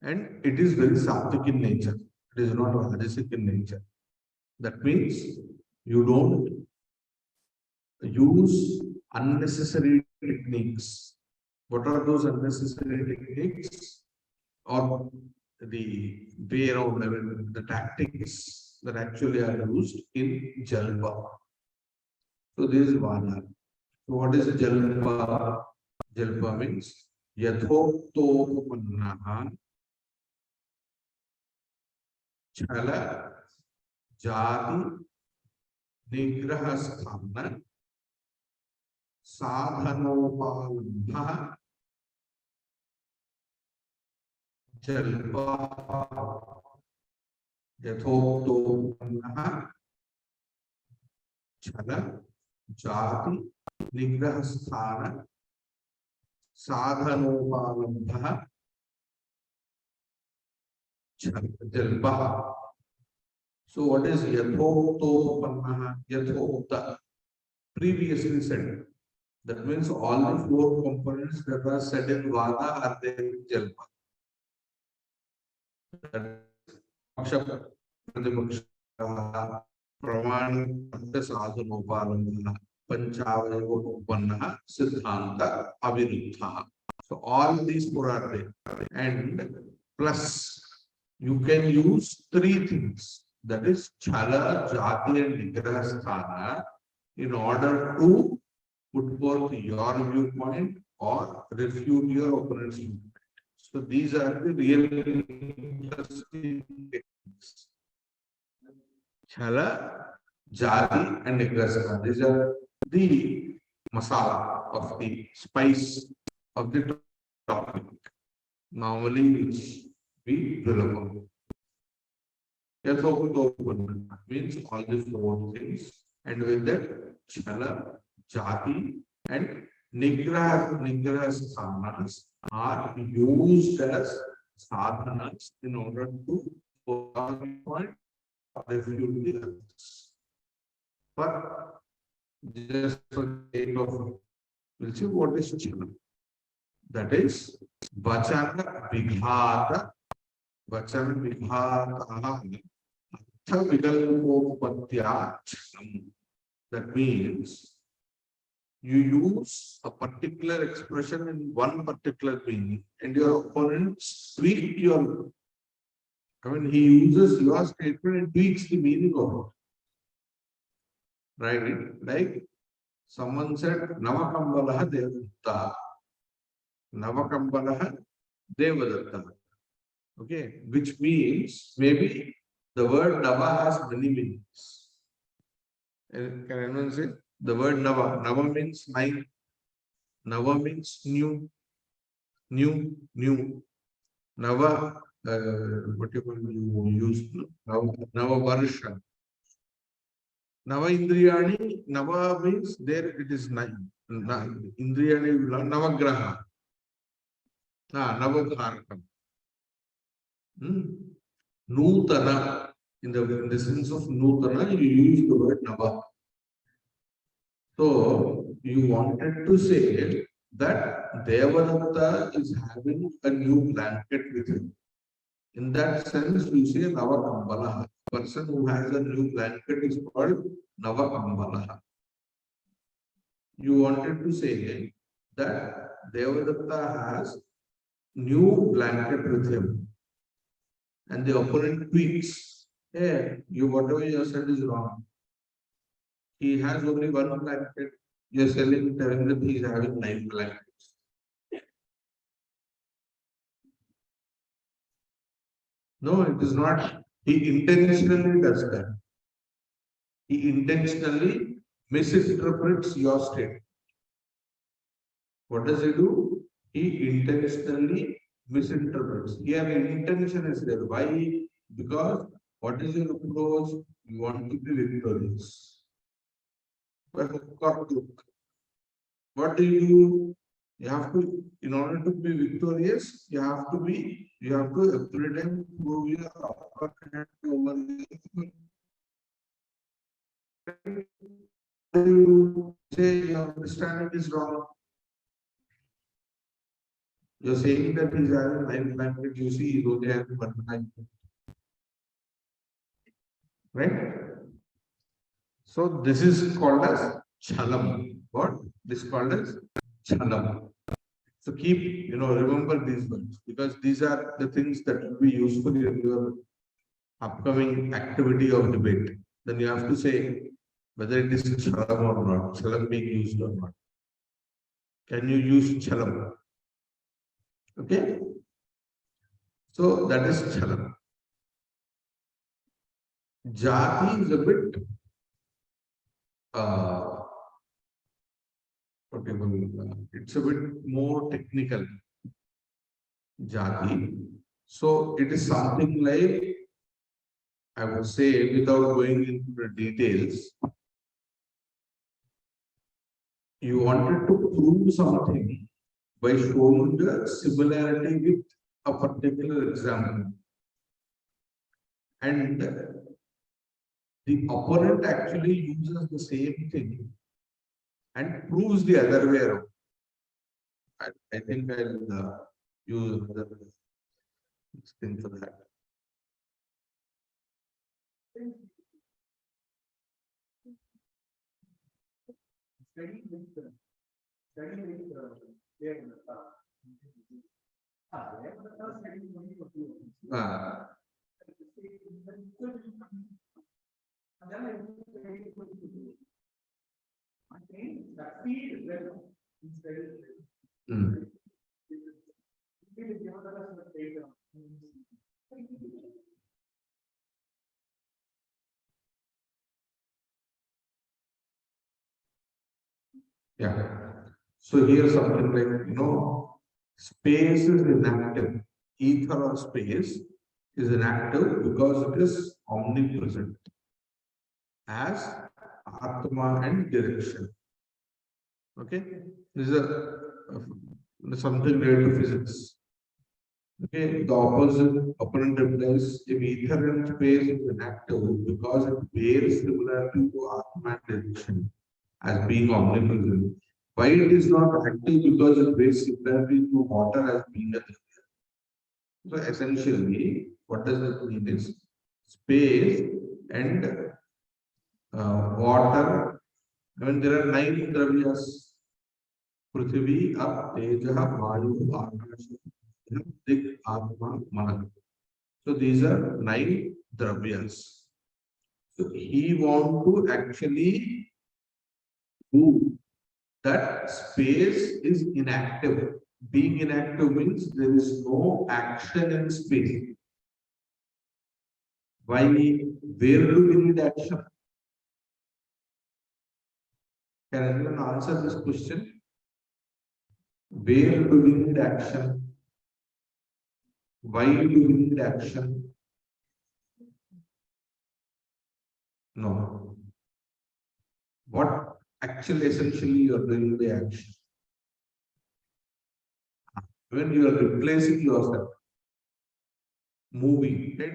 S1: And it is very sattvic in nature. It is not rajasic in nature. That means you don't use unnecessary techniques. What are those unnecessary techniques? Or the way around, the tactics that actually are used in Jalpa. So this is Vada. So what is Jalpa? Jalpa means Yathoktopannaha Chala Jati Nigrahasthana Sadhanopalabha Jalpa Yathoktopannaha Chala Jati Nigrahasthana Sadhanopalabha Jalpa. So what is Yathoktopannaha? Yathokta. Previously said. That means all the 4 components that are said in Vada are there in Jalpa. Paksha, Pratipaksha, Pramana, Sadhanopalabha, Panchavayava Upannaha, Siddhanta, Aviruddha. So all these 4 are there. And plus, you can use 3 things. That is Chala, Jati, and Nigrahasthana in order to put forth your viewpoint or refute your opponent's viewpoint. So these are the real interesting techniques. Chala, Jati, and Nigrahasthana. These are the masala of the spice of the topic. Normally, which we drill upon. Yathoktopannaha means all these 4 things, and with that, Chala, Jati, and Nigrahasthanas are used as sadhanas in order to point refute the others. But just for the sake of, we'll see what is Chala. That is Vachana Vighata. Vachana Vighata Vigalpopatyachanam. That means you use a particular expression in one particular meaning, and your opponent tweaks your. He uses your statement and tweaks the meaning of it. Right? Like someone said, Navakambalaha Devadatta. Navakambalaha Devadatta. Okay, which means maybe The word Nava has many meanings. Can anyone say? The word Nava. Nava means nine. Nava means new. New. Nava, whatever you use, Nava Varsha. Nava Indriyani, Nava means there it is nine. Indriyani, Navagraha. Navabharakam. Nutana, in the sense of Nutana, you use the word Nava. So, you wanted to say that Devadatta is having a new blanket with him. In that sense, you say Navakambalaha. Person who has a new blanket is called Navakambalaha. You wanted to say that Devadatta has new blanket with him. And the opponent tweaks. Hey, whatever you said is wrong. He has only one blanket. You're telling that he is having 9 blankets. No, it is not. He intentionally does that. He intentionally misinterprets your statement. What does he do? He intentionally misinterprets. Here, intention is there. Why? Because what is your approach? You want to be victorious. What do you do? You have to, in order to be victorious, you have to every time prove your upper hand over the. You say your understanding is wrong. You're saying that he's having 9 blankets, you see, he's only having 1 blanket. Right? So this is called as chalam. What? This is called as chalam. So keep, remember these words, because these are the things that will be useful in your upcoming activity of debate. Then you have to say whether it is chalam or not, chalam being used or not. Can you use chalam? Okay? So that is chalam. Jati is a bit it's a bit more technical. Jati. So it is something like, I would say, without going into the details, you wanted to prove something by showing the similarity with a particular example. And the opponent actually uses the same thing and proves the other way around. I think I'll use another thing for that. Yeah. So here's something like, space is inactive. Ether or space is inactive because it is omnipresent as Atma and direction. Okay, this is something related to physics. Okay, the opponent replies, if ether and space is inactive because it bears similarity to Atma and direction as being omnipresent. Why it is not active? Because it bears similarity to water as being a thing. So essentially, what does that mean is space and water. I mean, there are 9 dravyas. Prithvi, Ap, Teja, Vayu, Akasha, Dik, Atma, Mana. So these are 9 dravyas. So he want to actually prove that space is inactive. Being inactive means there is no action in space. Why? Where do we need action? Can anyone answer this question? Where do we need action? Why do we need action? No. What actually essentially you are doing the action? When you are replacing yourself, moving, right?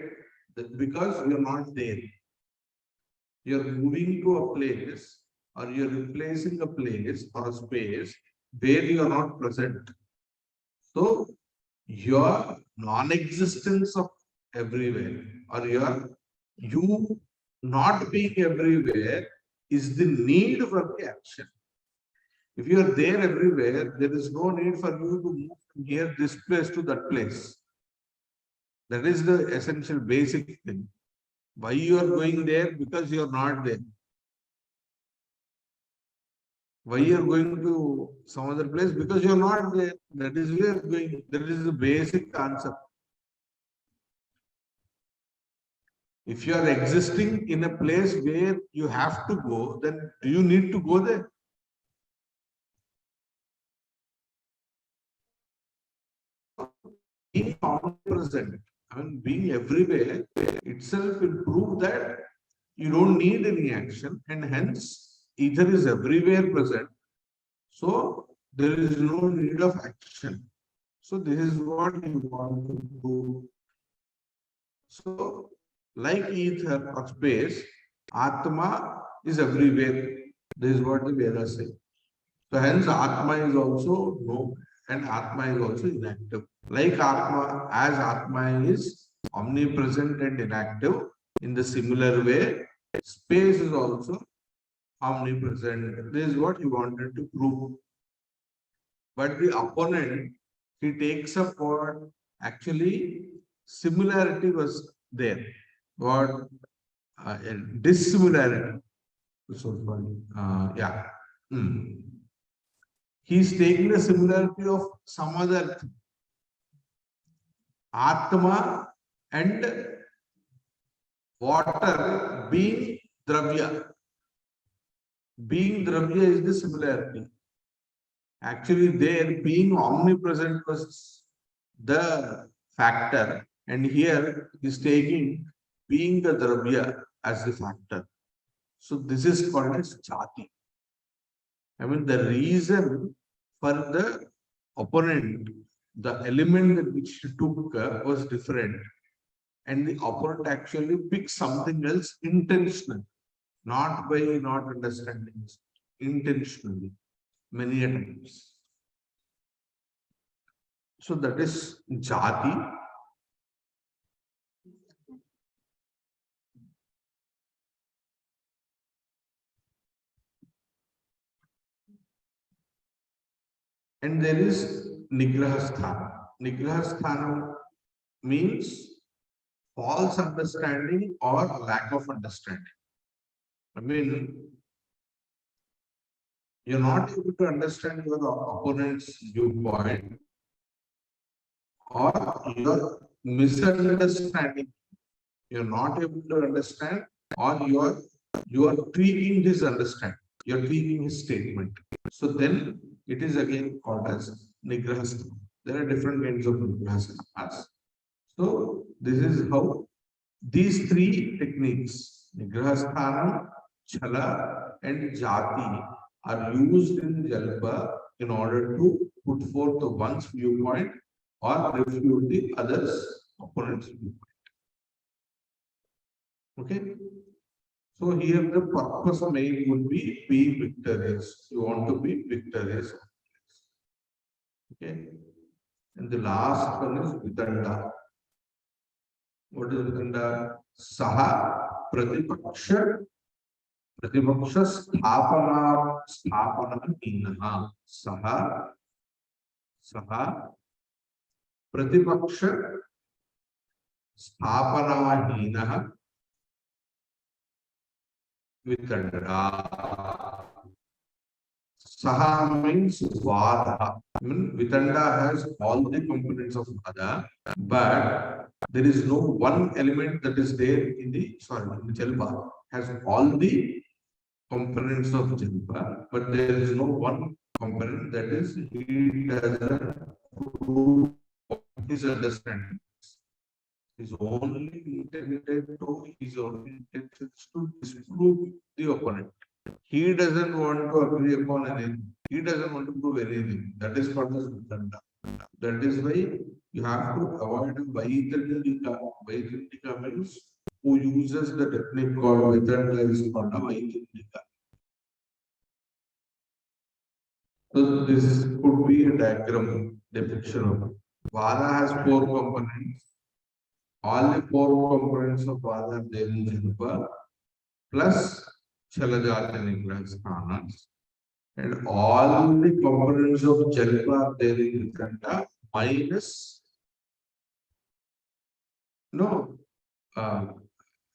S1: Because you are not there. You are moving to a place or you are replacing a place or a space where you are not present. So your non-existence of everywhere or you not being everywhere is the need for the action. If you are there everywhere, there is no need for you to move from here, this place to that place. That is the essential basic thing. Why you are going there? Because you are not there. Why you are going to some other place? Because you are not there. That is where you are going. That is the basic concept. If you are existing in a place where you have to go, then do you need to go there? Being omnipresent, being everywhere itself will prove that you don't need any action, and hence ether is everywhere present. So there is no need of action. So this is what you want to do. So, like ether or space, Atma is everywhere. This is what the Vedas say. So hence Atma is also no, and Atma is also inactive. Like Atma, as Atma is omnipresent and inactive, in the similar way, space is also omnipresent. This is what he wanted to prove. But the opponent, he takes up what actually similarity was there. What dissimilarity. So funny. Yeah. He's taking the similarity of some other thing. Atma and water being dravya. Being dravya is the similarity. Actually, there being omnipresent was the factor, and here is taking being the dravya as the factor. So this is called as jati. The reason for the opponent, the element that which he took was different, and the opponent actually picked something else intentionally, not by not understanding, intentionally, many times. So that is jati. And there is nigrahasthana. Nigrahasthana means false understanding or lack of understanding. You're not able to understand your opponent's viewpoint, or you're misunderstanding. You're not able to understand, or you are tweaking his understanding. You're tweaking his statement. So then it is again called as nigrahasthana. There are different kinds of nigrahasthanas. So this is how these three techniques, nigrahasthana, chala, and jati, are used in Jalpa in order to put forth the one's viewpoint or refute the other's opponent's viewpoint. Okay. So here the purpose main would be being victorious. You want to be victorious. Okay. And the last one is Vidanda. What is Vidanda? Saha Pratipaksha स्थापना सह प्रतिपक्ष स्थापनाहीनः वितण्डा Saha means Vada. I mean, Vitanda has all the components of Vada, but there is no one element that is there in the, in the Jalpa, has all the components of Jalpa, but there is no one component that is, he doesn't prove his understanding. His only intended to, his only intention is to disprove the opponent. He doesn't want to agree upon anything. He doesn't want to prove anything. That is called as Vidanda. That is why you have to avoid Vaidandika. Vaidandika means who uses the technique called Vidanda is called a Vaidandika. So this could be a diagram depiction of it. Vada has 4 components. All the 4 components of Vada are there in Jalpa, plus Chalajat and Ingras. And all the components of Jalpa are there in Vidanda minus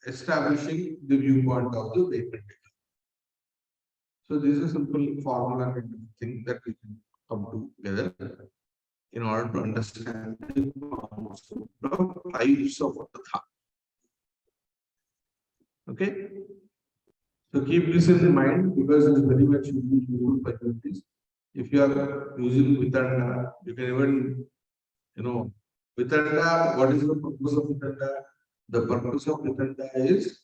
S1: establishing the viewpoint of the patent. So this is a simple formula kind of thing that we can come together in order to understand the types of Katha. Okay. So keep this in mind because it's very much useful for this. If you are using Vitanda, you can even, Vitanda, what is the purpose of Vitanda? The purpose of Vitanda is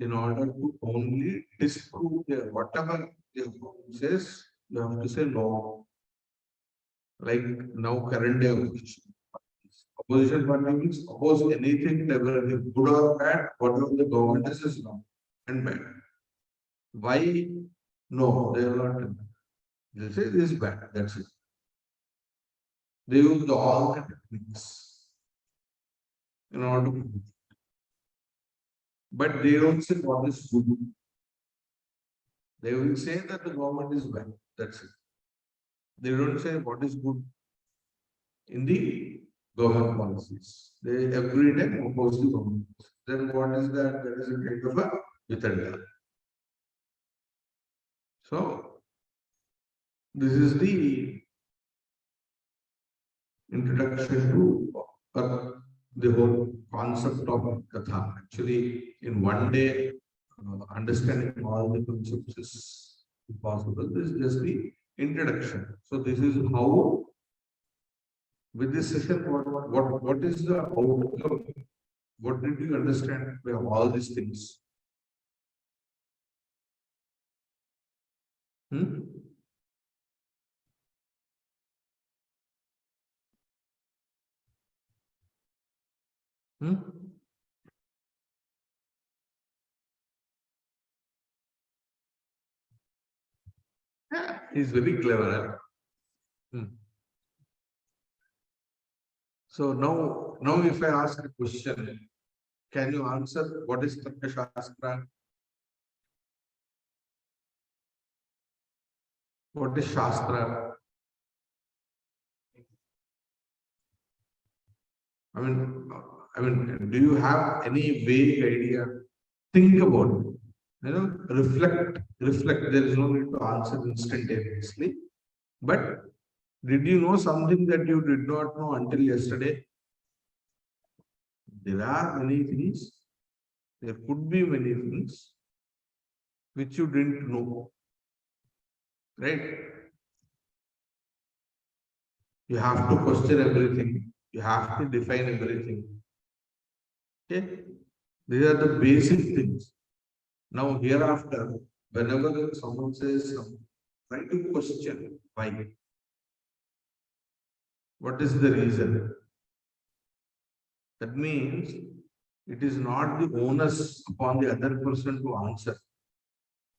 S1: in order to only disprove whatever the opponent says, you have to say no. Like now, current day opposition party means oppose anything, everything, good or bad, whatever the government is wrong and bad. Why? No, they are not. They say this is bad, that's it. They use all the techniques in order to, but they don't say what is good. They will say that the government is bad, that's it. They don't say what is good in the government policies. They every day oppose the government. Then what is that? That is a kind of a Vitanda. So this is the introduction to the whole concept of Katha. Actually, in one day, understanding all the concepts is impossible. This is just the introduction. So this is how, with this session, what is the outcome? What did you understand by all these things? Hmm? Hmm? Yeah, he's very clever. Hmm. So now if I ask a question, can you answer what is Tarka Shastra? What is Shastra? I mean, do you have any vague idea? Think about it. Reflect. There is no need to answer instantaneously. But did you know something that you did not know until yesterday? There are many things. There could be many things which you didn't know. Right? You have to question everything. You have to define everything. Okay? These are the basic things. Now, hereafter, whenever someone says something, try to question why. What is the reason? That means it is not the onus upon the other person to answer.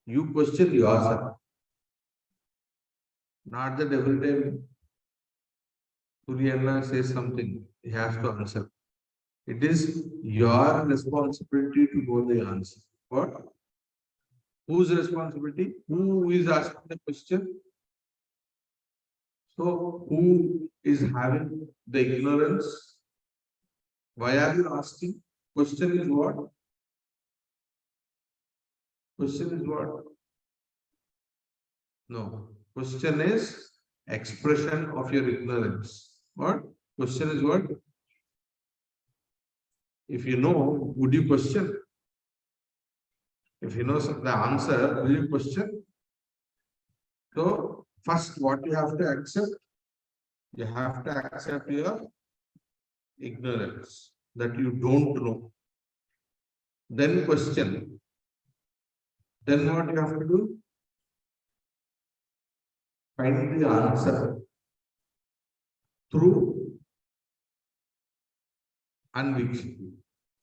S1: You question yourself. Not that every time Suryanna says something, he has to answer. It is your responsibility to know the answer. What? Whose responsibility? Who is asking the question? So, who is having the ignorance? Why are you asking? Question is what? Question is what? No. Question is expression of your ignorance. What? Question is what? If you know, would you question? If you know the answer, will you question? So, first, what you have to accept? You have to accept your ignorance, that you don't know. Then question. Then what you have to do? Find the answer through Anvikshiki.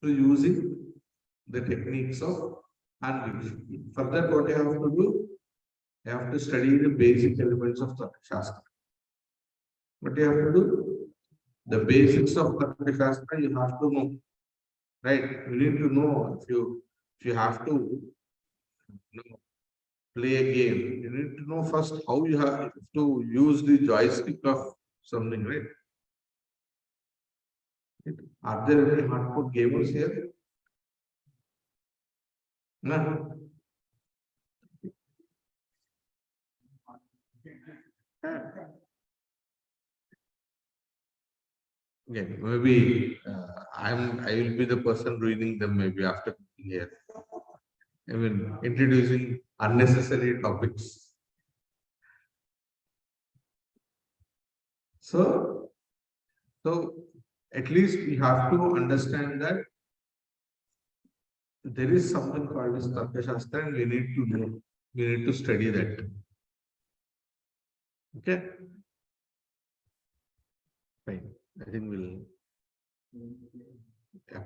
S1: So using the techniques of Anvikshiki. For that, what you have to do? You have to study the basic elements of Tarka Shastra. What you have to do? The basics of Tarka Shastra you have to know. Right? You need to know if you have to play a game, you need to know first how you have to use the joystick of something, right? Are there any hardcore gamers here? No. Okay, maybe I will be the person ruining them maybe after here. I mean, introducing unnecessary topics. So at least we have to understand that there is something called as Tarka Shastra and we need to know, we need to study that. Okay? Fine. I think we'll. Yeah.